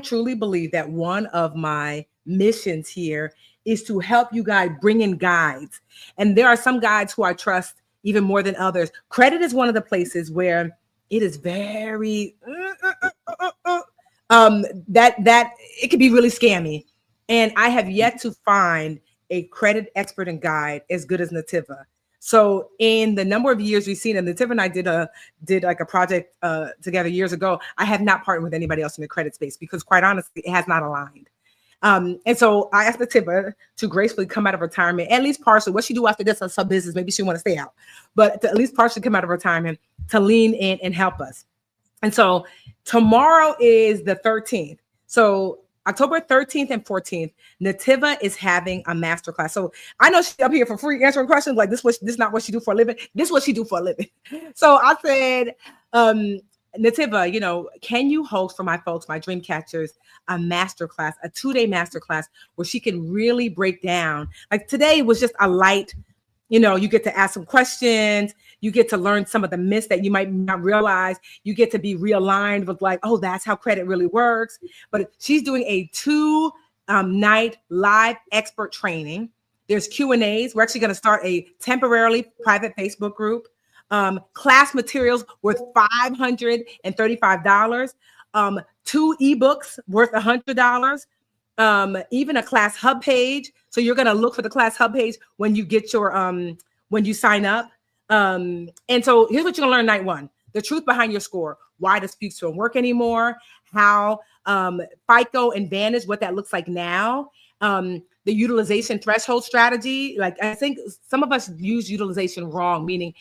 truly believe that one of my missions here is to help you guys bring in guides. And there are some guides who I trust even more than others. Credit is one of the places where it is very, that it could be really scammy. And I have yet to find a credit expert and guide as good as Netiva. So in the number of years we've seen, and Netiva and I did like a project together years ago, I have not partnered with anybody else in the credit space because quite honestly, it has not aligned. And so I asked Netiva to gracefully come out of retirement, at least partially. What she do after this is some business, maybe she want to stay out, but to at least partially come out of retirement to lean in and help us. And so tomorrow is the 13th. So October 13th and 14th, Netiva is having a masterclass. So I know she's up here for free answering questions. Like this is not what she do for a living. This is what she do for a living. So I said, Netiva, you know, can you host for my folks, my dream catchers, a masterclass, a 2-day masterclass where she can really break down. Like today was just a light, you know, you get to ask some questions. You get to learn some of the myths that you might not realize. You get to be realigned with like, oh, that's how credit really works. But she's doing a 2-night live expert training. There's Q&As. We're actually going to start a temporarily private Facebook group. Class materials worth $535. 2 ebooks worth $100. Even a class hub page. So you're going to look for the class hub page when you get your, when you sign up. And so here's what you're gonna learn night 1, the truth behind your score, why disputes don't work anymore, how FICO and Vantage, what that looks like now, the utilization threshold strategy. Like I think some of us use utilization wrong, meaning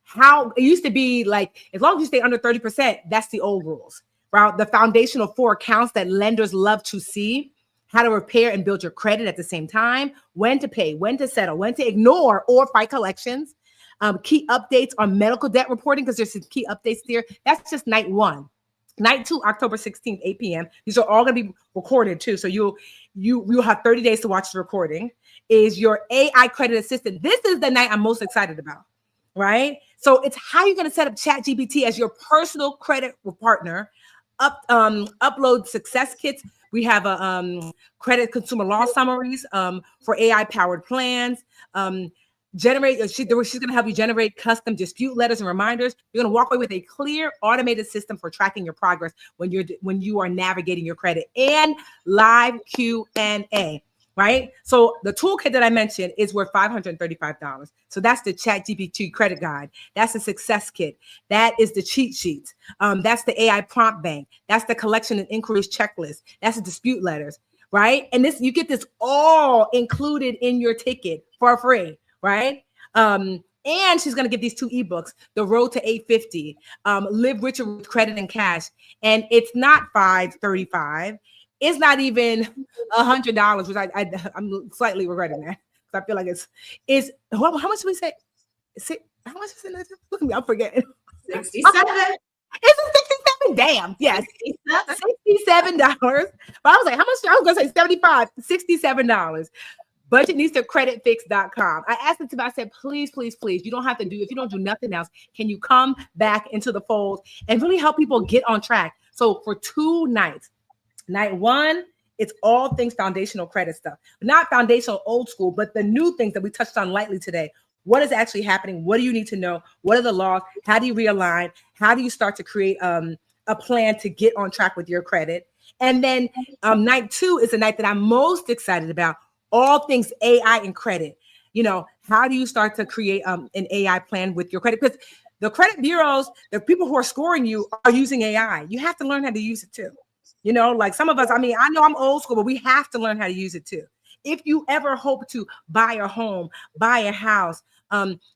how it used to be like, as long as you stay under 30%, that's the old rules, right? The foundational 4 accounts that lenders love to see, how to repair and build your credit at the same time, when to pay, when to settle, when to ignore or fight collections. Key updates on medical debt reporting, because there's some key updates there. That's just night 1. Night 2, October 16th, 8 p.m. These are all going to be recorded too. So you'll have 30 days to watch the recording. Is your AI credit assistant. This is the night I'm most excited about, right? So it's how you're going to set up ChatGPT as your personal credit partner. Upload success kits. We have a credit consumer law summaries for AI powered plans. She's going to help you generate custom dispute letters and reminders. You're going to walk away with a clear automated system for tracking your progress when you are navigating your credit, and live Q&A, right? So the toolkit that I mentioned is worth $535. So that's the ChatGPT credit guide. That's the success kit. That is the cheat sheets. That's the AI prompt bank. That's the collection and inquiries checklist. That's the dispute letters, right? And you get this all included in your ticket for free. Right? And she's going to give these 2 ebooks, The Road to 850, Live Richer with Credit and Cash. And it's not $535. It's not even $100, which I'm slightly regretting that. I feel like it's how much did we say? How much is it? Look at me, I'm forgetting. 67. It's $67. Damn, yes, $67. But I was like, how much? I was gonna say 75, $67. Budgetnistacreditfix.com. I asked it to them, I said, please, please, please, you don't have to do, if you don't do nothing else, can you come back into the fold and really help people get on track? So for 2 nights, night 1, it's all things foundational credit stuff, not foundational old school, but the new things that we touched on lightly today. What is actually happening? What do you need to know? What are the laws? How do you realign? How do you start to create a plan to get on track with your credit? And then night 2 is the night that I'm most excited about. All things AI and credit. How do you start to create an AI plan with your credit? Because the credit bureaus, the people who are scoring you are using AI. You have to learn how to use it too. Like some of us, I know I'm old school, but we have to learn how to use it too. If you ever hope to buy a home, buy a house,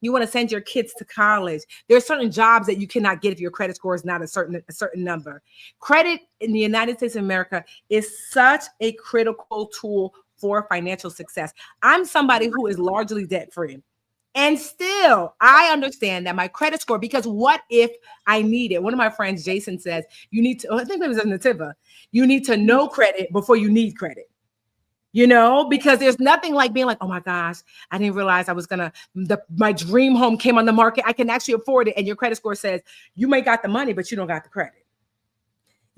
you want to send your kids to college, there are certain jobs that you cannot get if your credit score is not a certain number. Credit in the United States of America is such a critical tool for financial success. I'm somebody who is largely debt-free. And still, I understand that my credit score, because what if I need it? One of my friends, Jason, says, you need to, I think it was Netiva, you need to know credit before you need credit. Because there's nothing like being like, oh my gosh, I didn't realize my dream home came on the market. I can actually afford it. And your credit score says you may got the money, but you don't got the credit,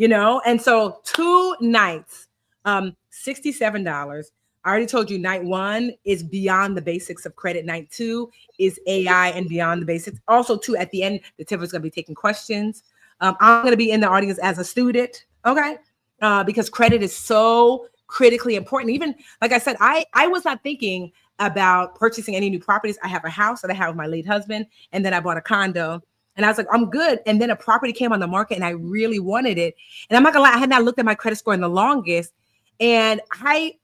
And so 2 nights, $67. I already told you night 1 is beyond the basics of credit. Night 2 is AI and beyond the basics. Also, too, at the end, Nativa's going to be taking questions. I'm going to be in the audience as a student, okay? Because credit is so critically important. Even, like I said, I was not thinking about purchasing any new properties. I have a house that I have with my late husband, and then I bought a condo. And I was like, I'm good. And then a property came on the market, and I really wanted it. And I'm not going to lie, I had not looked at my credit score in the longest. And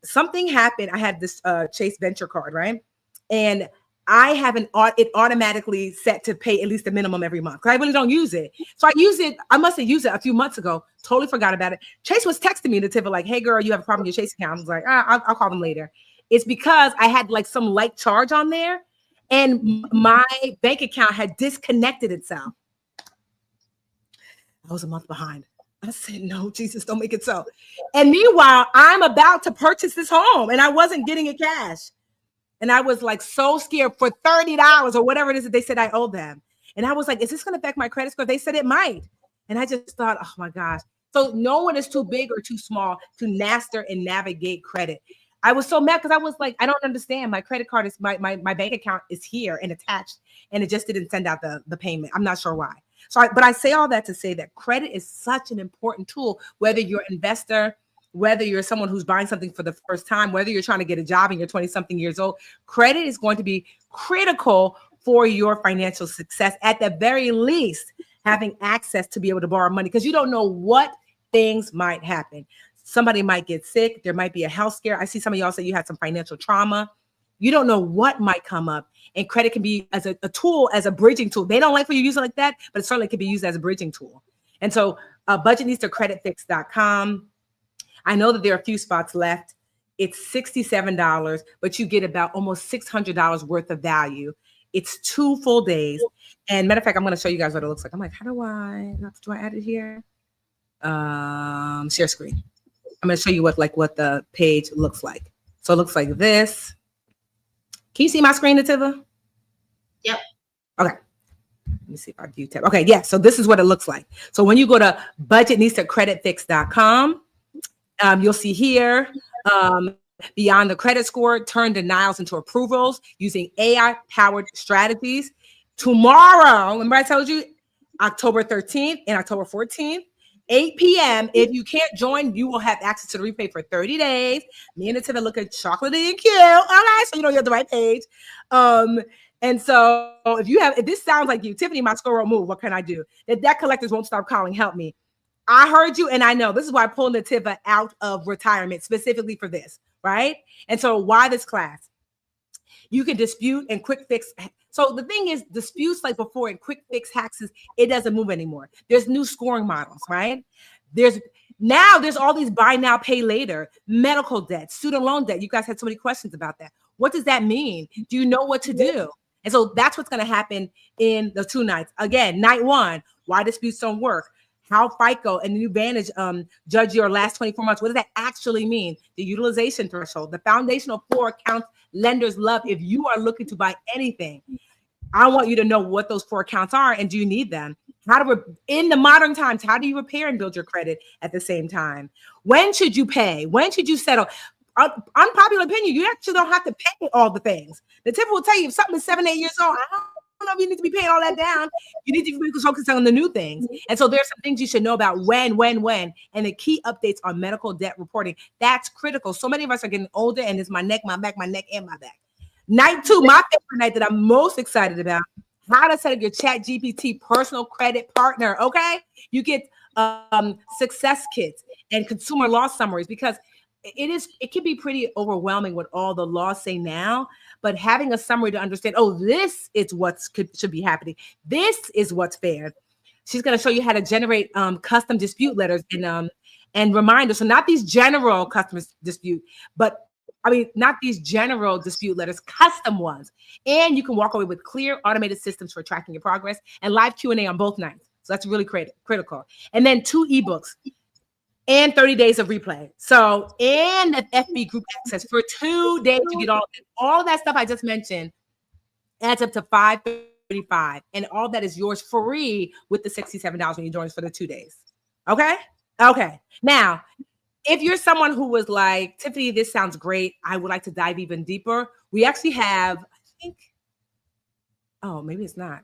something happened. I had this Chase Venture card, right? And I have it automatically set to pay at least the minimum every month because I really don't use it. So I must have used it a few months ago. Totally forgot about it. Chase was texting me, Netiva, like, hey girl, you have a problem with your Chase account. I was like, I'll call them later. It's because I had like some light charge on there and my bank account had disconnected itself. I was a month behind. I said, no, Jesus, don't make it so. And meanwhile, I'm about to purchase this home and I wasn't getting it cash. And I was like so scared for $30 or whatever it is that they said I owe them. And I was like, is this going to affect my credit score? They said it might. And I just thought, oh my gosh. So no one is too big or too small to master and navigate credit. I was so mad because I was like, I don't understand. My credit card is my bank account is here and attached and it just didn't send out the payment. I'm not sure why. But I say all that to say that credit is such an important tool, whether you're an investor, whether you're someone who's buying something for the first time, whether you're trying to get a job and you're 20-something years old, credit is going to be critical for your financial success. At the very least, having access to be able to borrow money because you don't know what things might happen. Somebody might get sick. There might be a health scare. I see some of y'all say you had some financial trauma. You don't know what might come up. And credit can be as a tool, as a bridging tool. They don't like for you to use it like that, but it certainly can be used as a bridging tool. And so budgetnistacreditfix.com. I know that there are a few spots left. It's $67, but you get about almost $600 worth of value. It's 2 full days. And matter of fact, I'm going to show you guys what it looks like. I'm like, do I add it here? Share screen. I'm going to show you what the page looks like. So it looks like this. Can you see my screen, Netiva? Yep. Okay. Let me see if I do tab. Okay, yeah. So this is what it looks like. So when you go to budgetnistacreditfix.com, you'll see here, beyond the credit score, turn denials into approvals using AI-powered strategies. Tomorrow, remember I told you, October 13th and October 14th, 8 p.m. If you can't join, you will have access to the replay for 30 days. Me and Netiva look at chocolatey and cute. All right, so you know you're on the right page. And so if this sounds like you, Tiffany, my squirrel move, what can I do? The debt collectors won't stop calling. Help me. I heard you, and I know this is why I pulled Netiva out of retirement specifically for this, right? And so why this class? You can dispute and quick fix. So the thing is, disputes like before and quick fix hacks, it doesn't move anymore. There's new scoring models, right? There's all these buy now, pay later, medical debt, student loan debt. You guys had so many questions about that. What does that mean? Do you know what to do? And so that's what's going to happen in the 2 nights. Again, night 1, why disputes don't work. How FICO and New Vantage judge your last 24 months. What does that actually mean? The utilization threshold, the foundational 4 accounts lenders love. If you are looking to buy anything, I want you to know what those 4 accounts are and do you need them? In the modern times, how do you repair and build your credit at the same time? When should you pay? When should you settle? Unpopular opinion, you actually don't have to pay all the things. The tip will tell you if something is 7, 8 years old, I don't know if you need to be paying all that down. You need to be focused on the new things. And so there's some things you should know about when, and the key updates on medical debt reporting. That's critical. So many of us are getting older and it's my neck, my back, and my back. Night 2, my favorite night that I'm most excited about, how to set up your ChatGPT personal credit partner, okay? You get success kits and consumer law summaries because it can be pretty overwhelming what all the laws say now, but having a summary to understand, this is what should be happening. This is what's fair. She's going to show you how to generate custom dispute letters and reminders. So not these general customer dispute, not these general dispute letters, custom ones. And you can walk away with clear automated systems for tracking your progress and live Q&A on both nights. So that's really critical. And then 2 ebooks and 30 days of replay. So, and the FB group access for 2 days to get all of that stuff I just mentioned adds up to $535. And all that is yours free with the $67 when you join us for the 2 days. Okay. Now, if you're someone who was like, Tiffany, this sounds great, I would like to dive even deeper. We actually have, maybe it's not.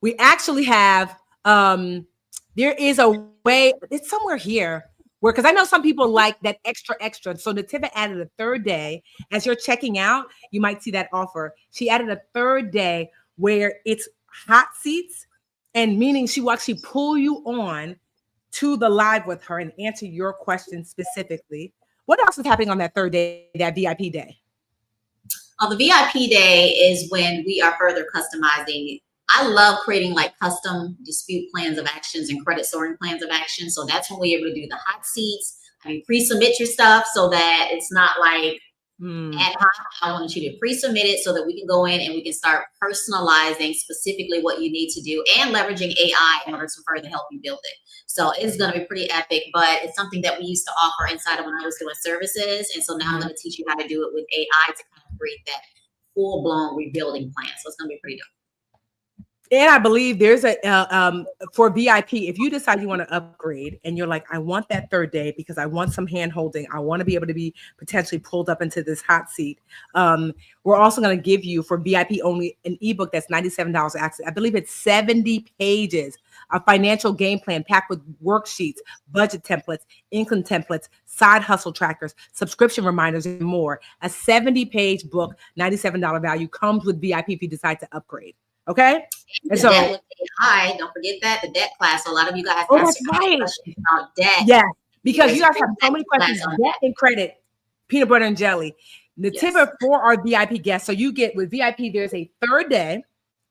We actually have, there is a way, it's somewhere here where, because I know some people like that extra. So Netiva added a 3rd day. As you're checking out, you might see that offer. She added a 3rd day where it's hot seats, and meaning she will actually pull you on to the live with her and answer your questions specifically. What else is happening on that 3rd day, that VIP day? The VIP day is when we are further customizing. I love creating like custom dispute plans of actions and credit scoring plans of action. So that's when we're able to do the hot seats. Pre-submit your stuff so that it's not like ad hoc. I want you to pre-submit it so that we can go in and we can start personalizing specifically what you need to do and leveraging AI in order to further help you build it. So it's going to be pretty epic, but it's something that we used to offer inside of when I was doing services. And so now I'm going to teach you how to do it with AI to kind of create that full-blown rebuilding plan. So it's going to be pretty dope. And I believe there's for VIP, if you decide you want to upgrade and you're like, I want that 3rd day because I want some hand holding, I want to be able to be potentially pulled up into this hot seat. We're also going to give you for VIP only an ebook that's $97 access. I believe it's 70 pages, a financial game plan packed with worksheets, budget templates, income templates, side hustle trackers, subscription reminders, and more. A 70-page book, $97 value, comes with VIP if you decide to upgrade. Okay. And so with AI, don't forget that the debt class. So a lot of you guys ask questions about debt. Yeah, because you guys have so many questions. Debt and credit, peanut butter and jelly. Netiva for our VIP guests. So you get with VIP, there's a 3rd day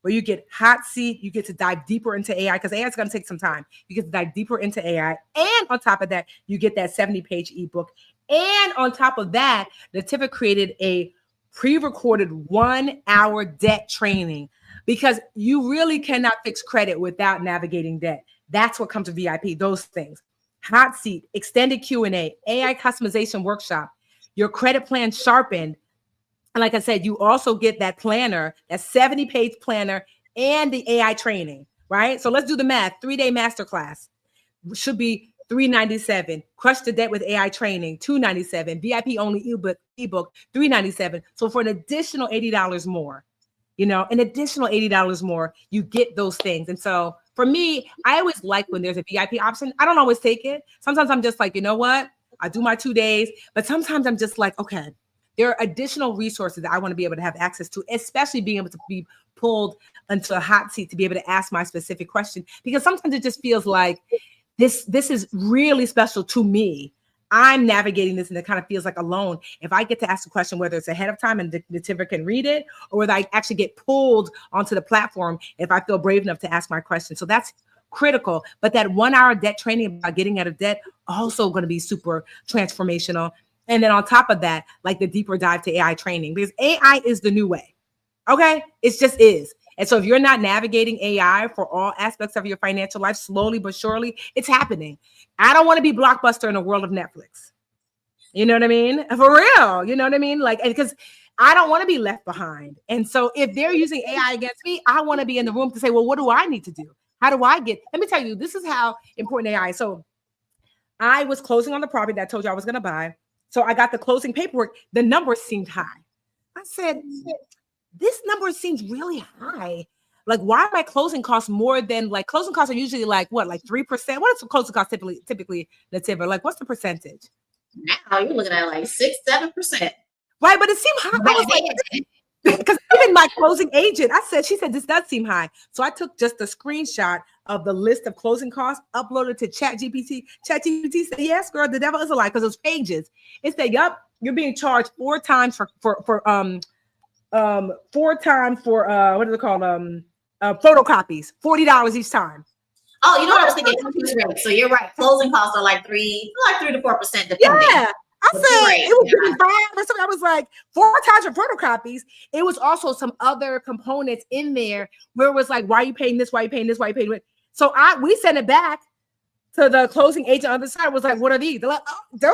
where you get hot seat. You get to dive deeper into AI because AI is going to take some time. You get to dive deeper into AI. And on top of that, you get that 70-page ebook. And on top of that, Netiva created a pre-recorded 1-hour debt training, because you really cannot fix credit without navigating debt. That's what comes to VIP, those things. Hot seat, extended Q&A, AI customization workshop, your credit plan sharpened. And like I said, you also get that planner, that 70-page planner, and the AI training, right? So let's do the math. 3-day masterclass should be $397. Crush the debt with AI training, $297. VIP only ebook, $397. So for an additional $80 more, an additional $80 more, you get those things. And so for me, I always like when there's a VIP option. I don't always take it. Sometimes I'm just like, you know what? I do my 2 days, but sometimes I'm just like, okay, there are additional resources that I want to be able to have access to, especially being able to be pulled into a hot seat to be able to ask my specific question, because sometimes it just feels like this is really special to me. I'm navigating this and it kind of feels like alone. If I get to ask a question, whether it's ahead of time and the Netiva can read it, or whether I actually get pulled onto the platform if I feel brave enough to ask my question. So that's critical. But that 1 hour debt training about getting out of debt also going to be super transformational. And then on top of that, like the deeper dive to AI training, because AI is the new way. Okay, it just is. And so if you're not navigating AI for all aspects of your financial life, slowly but surely, it's happening. I don't want to be Blockbuster in a world of Netflix. You know what I mean? For real. You know what I mean? Like, because I don't want to be left behind. And so if they're using AI against me, I want to be in the room to say, well, what do I need to do? How do I get? Let me tell you, this is how important AI is. So I was closing on the property that I told you I was going to buy. So I got the closing paperwork. The numbers seemed high. I said, this number seems really high. Like, why are my closing costs more than, like, closing costs are usually like what, like 3%? What is the closing cost typically, Netiva? Like, what's the percentage? Now you're looking at like 6-7%. Right, but it seemed high. I was like, because even my closing agent, she said, this does seem high. So I took just a screenshot of the list of closing costs, uploaded to ChatGPT. ChatGPT said, yes, girl, the devil is a lie, because it was pages. It said, yup, you're being charged 4 times for 4 times for what is it called? Photocopies, $40 each time. Oh, you know what I was thinking? So you're right. Closing costs are like 3 to 4%, depending. Yeah. I said it was 5 or something. I was like 4 times for photocopies. It was also some other components in there where it was like, why are you paying this? Why are you paying this? Why are you paying it? So we sent it back to the closing agent on the side. Was like, what are these? They're like, oh, those.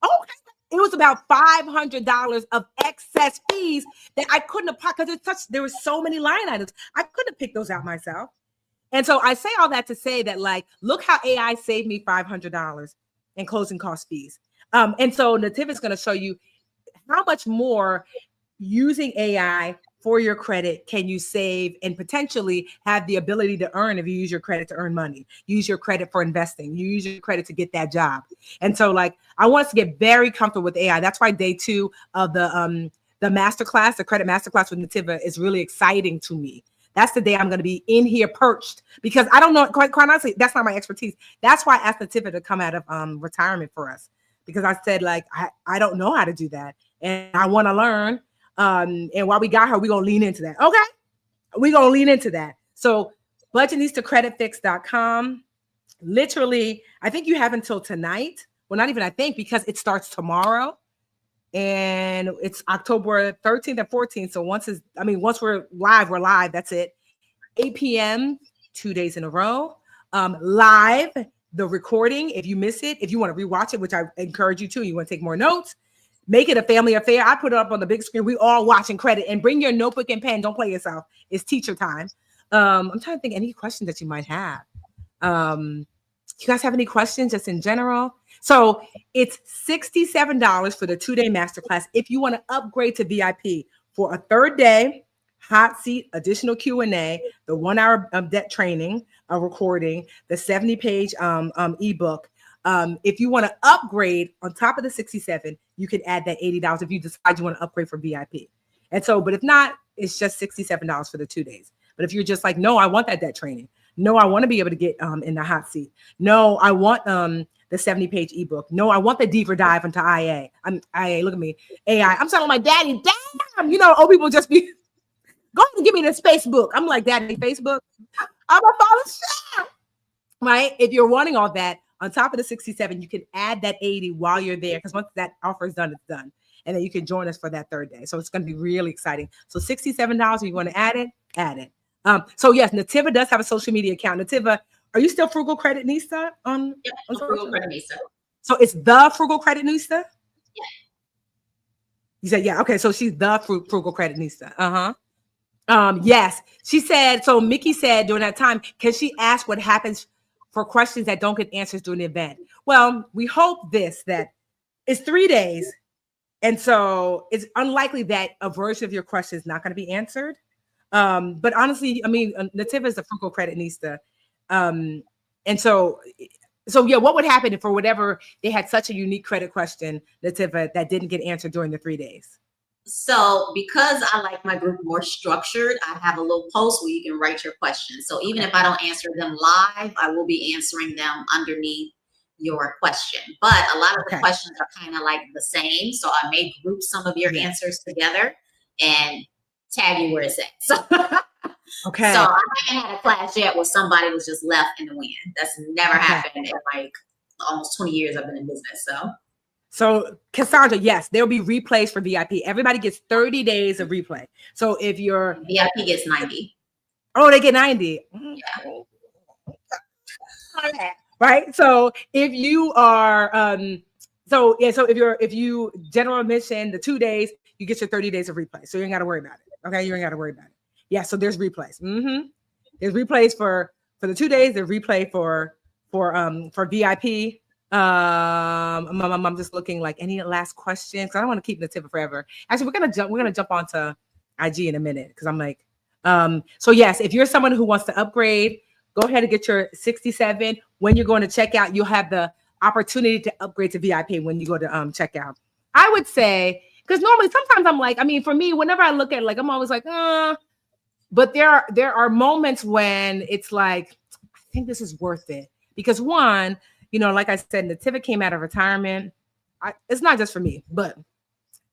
Okay. It was about $500 of excess fees that I couldn't have, because there were so many line items. I couldn't have picked those out myself. And so I say all that to say that, like, look how AI saved me $500 in closing cost fees. And so Netiva is going to show you how much more using AI for your credit can you save and potentially have the ability to earn if you use your credit to earn money. Use your credit for investing. You use your credit to get that job. And so, like, I want us to get very comfortable with AI. That's why day 2 of the masterclass, the credit masterclass with Netiva, is really exciting to me. That's the day I'm going to be in here perched, because I don't know, quite honestly, that's not my expertise. That's why I asked Netiva to come out of retirement for us, because I said, like, I don't know how to do that, and I want to learn. And while we got her, we're going to lean into that. Okay. We're going to lean into that. So budgetnistacreditfix.com. Literally, I think you have until tonight. Well, not even I think, because it starts tomorrow. And it's October 13th and 14th. So once we're live. That's it. 8 p.m., 2 days in a row. Live, the recording. If you miss it, if you want to rewatch it, which I encourage you to, you want to take more notes, make it a family affair. I put it up on the big screen. We all watching credit, and bring your notebook and pen. Don't play yourself. It's teacher time. I'm trying to think any questions that you might have. You guys have any questions just in general? So it's $67 for the 2-day masterclass. If you want to upgrade to VIP for a 3rd day, hot seat, additional Q&A, the 1 hour debt training, a recording, the 70-page ebook. If you want to upgrade on top of the $67, you can add that $80 if you decide you want to upgrade for VIP. And so, but if not, it's just $67 for the 2 days. But if you're just like, no, I want that debt training. No, I want to be able to get in the hot seat. No, I want the 70-page ebook. No, I want the deeper dive into IA. IA, look at me. AI. I'm telling my daddy, damn, old people just be, go ahead and give me this Facebook. I'm like, daddy, Facebook. I'm a follow shit. Right? If you're wanting all that, on top of the 67, you can add that 80 while you're there, because once that offer is done, it's done. And then you can join us for that 3rd day. So it's going to be really exciting. So $67, if you want to add it, add it. So yes, Netiva does have a social media account. Netiva, are you still Frugal Creditnista? Yep, Frugal Creditnista. So it's the Frugal Creditnista? Yeah. You said, yeah. Okay, so she's the Frugal Creditnista. Yes. She said, so Mickey said during that time, can she ask what happens for questions that don't get answers during the event? Well, we hope that it's 3 days. And so it's unlikely that a version of your question is not going to be answered. But honestly, I mean, Netiva is a Frugal Creditnista. And so yeah, what would happen if for whatever they had such a unique credit question, Netiva, that didn't get answered during the 3 days? So because I like my group more structured, I have a little post where you can write your questions. So even if I don't answer them live, I will be answering them underneath your question. But a lot of the questions are kind of like the same. So I may group some of your answers together and tag you where it's at. So Okay. So I haven't had a class yet where somebody was just left in the wind. That's never happened in like almost 20 years I've been in business. So Cassandra, yes, there'll be replays for VIP. Everybody gets 30 days of replay. So if you're VIP gets 90. Oh, they get 90. Yeah. Right. So if you are so if you general admission, the 2 days, you get your 30 days of replay. So you ain't got to worry about it. Okay, you ain't got to worry about it. Yeah, so there's replays. There's replays for the 2 days, there's replay for VIP. I'm just looking like any last questions. I don't want to keep Netiva forever. Actually, we're gonna jump onto IG in a minute because I'm like, so yes, if you're someone who wants to upgrade, go ahead and get your 67. When you're going to checkout, you'll have the opportunity to upgrade to VIP when you go to checkout. I would say, because normally sometimes I'm like, I mean, for me, whenever I look at it, like I'm always like, but there are moments when it's like, I think this is worth it. Because one, you know, like I said, Netiva came out of retirement. It's not just for me, but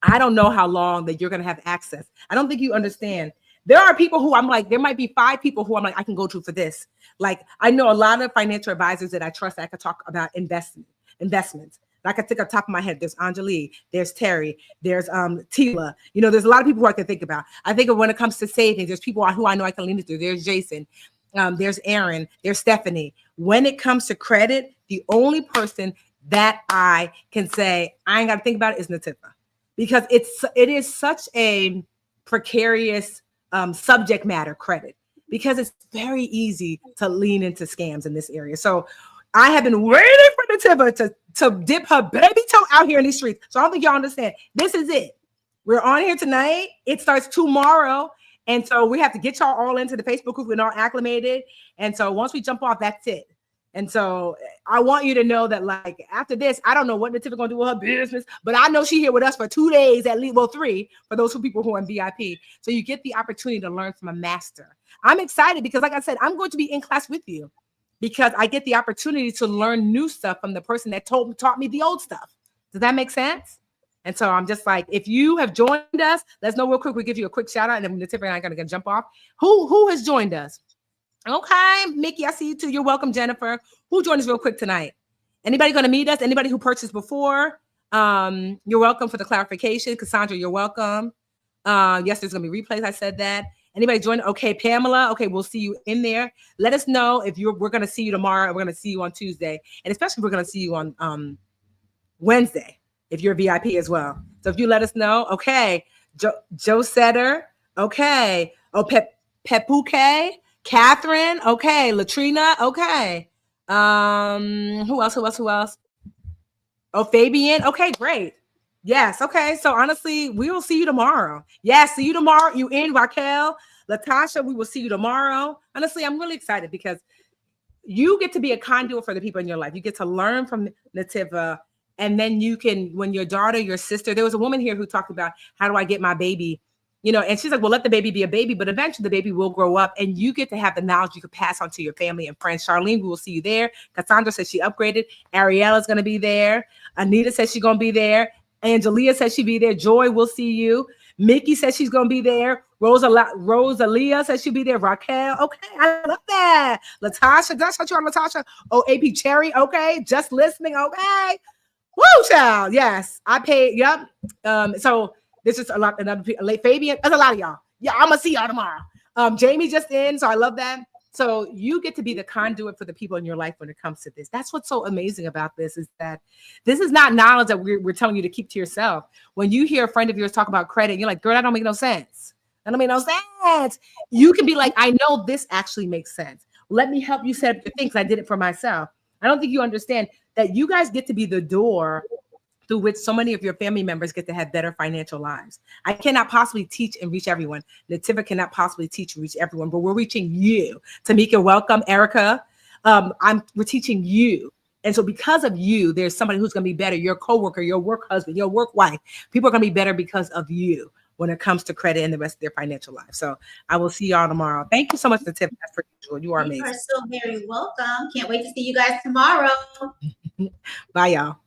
I don't know how long that you're going to have access. I don't think you understand. There are people who I'm like, there might be 5 people who I'm like, I can go to for this. Like, I know a lot of financial advisors that I trust. I could talk about investments. I could think off the top of my head. There's Anjali, there's Terry, there's Tila. You know, there's a lot of people who I can think about. I think of when it comes to savings, there's people who I know I can lean into. There's Jason, there's Aaron, there's Stephanie. When it comes to credit, the only person that I can say I ain't got to think about it is Netiva, because it is such a precarious subject matter, credit, because it's very easy to lean into scams in this area. So I have been waiting for Netiva to dip her baby toe out here in these streets. So I don't think y'all understand. This is it. We're on here tonight. It starts tomorrow. And so we have to get y'all all into the Facebook group. We're all acclimated. And so once we jump off, that's it. And so I want you to know that, like, after this, I don't know what Netiva gonna do with her business, but I know she's here with us for 2 days at least, well, 3 for those people who are in VIP. So you get the opportunity to learn from a master. I'm excited because, like I said, I'm going to be in class with you because I get the opportunity to learn new stuff from the person that taught me the old stuff. Does that make sense? And so I'm just like, if you have joined us, let's know real quick. We give you a quick shout out, and then Netiva and I are gonna jump off. Who has joined us? Okay, Mickey, I see you too. You're welcome, Jennifer. Who joined us real quick tonight? Anybody going to meet us? Anybody who purchased before? You're welcome for the clarification. Cassandra, you're welcome. Yes, there's going to be replays. I said that. Anybody join? Okay, Pamela. Okay, we'll see you in there. Let us know if we're going to see you tomorrow. We're going to see you on Tuesday, and especially we're going to see you on Wednesday if you're VIP as well. So if you let us know, okay. Joe Setter. Okay. Oh, Pepuke. Catherine, okay. Latrina, okay. Who else? Oh, Fabian, okay, great. Yes, okay. So honestly, we will see you tomorrow. Yes, see you tomorrow. You in, Raquel, Latasha, we will see you tomorrow. Honestly, I'm really excited because you get to be a conduit for the people in your life. You get to learn from Netiva, and then you can, when your daughter, your sister, there was a woman here who talked about, how do I get my baby? You know, and she's like, well, let the baby be a baby, but eventually the baby will grow up and you get to have the knowledge you can pass on to your family and friends. Charlene, we will see you there. Cassandra says she upgraded. Ariella's going to be there. Anita says she's going to be there. Angelia says she'll be there. Joy, will see you. Mickey says she's going to be there. Rosalia says she'll be there. Raquel, okay, I love that. Latasha, did I shout you on Latasha? Oh, AP Cherry, okay. Just listening, okay. Woo, child, yes. I paid, yep. So this is a lot. Another Fabian. There's a lot of y'all. Yeah, I'm gonna see y'all tomorrow. Jamie just in, so I love that. So you get to be the conduit for the people in your life when it comes to this. That's what's so amazing about this, is that this is not knowledge that we're telling you to keep to yourself. When you hear a friend of yours talk about credit, you're like, girl, that don't make no sense. That don't make no sense. You can be like, I know this actually makes sense. Let me help you set up your things. I did it for myself. I don't think you understand that you guys get to be the door through which so many of your family members get to have better financial lives. I cannot possibly teach and reach everyone. Netiva cannot possibly teach and reach everyone, but we're reaching you. Tamika, welcome. Erica, we're teaching you. And so because of you, there's somebody who's going to be better. Your coworker, your work husband, your work wife. People are going to be better because of you when it comes to credit and the rest of their financial life. So I will see y'all tomorrow. Thank you so much, Netiva. That's for usual. You are amazing. You are so very welcome. Can't wait to see you guys tomorrow. Bye, y'all.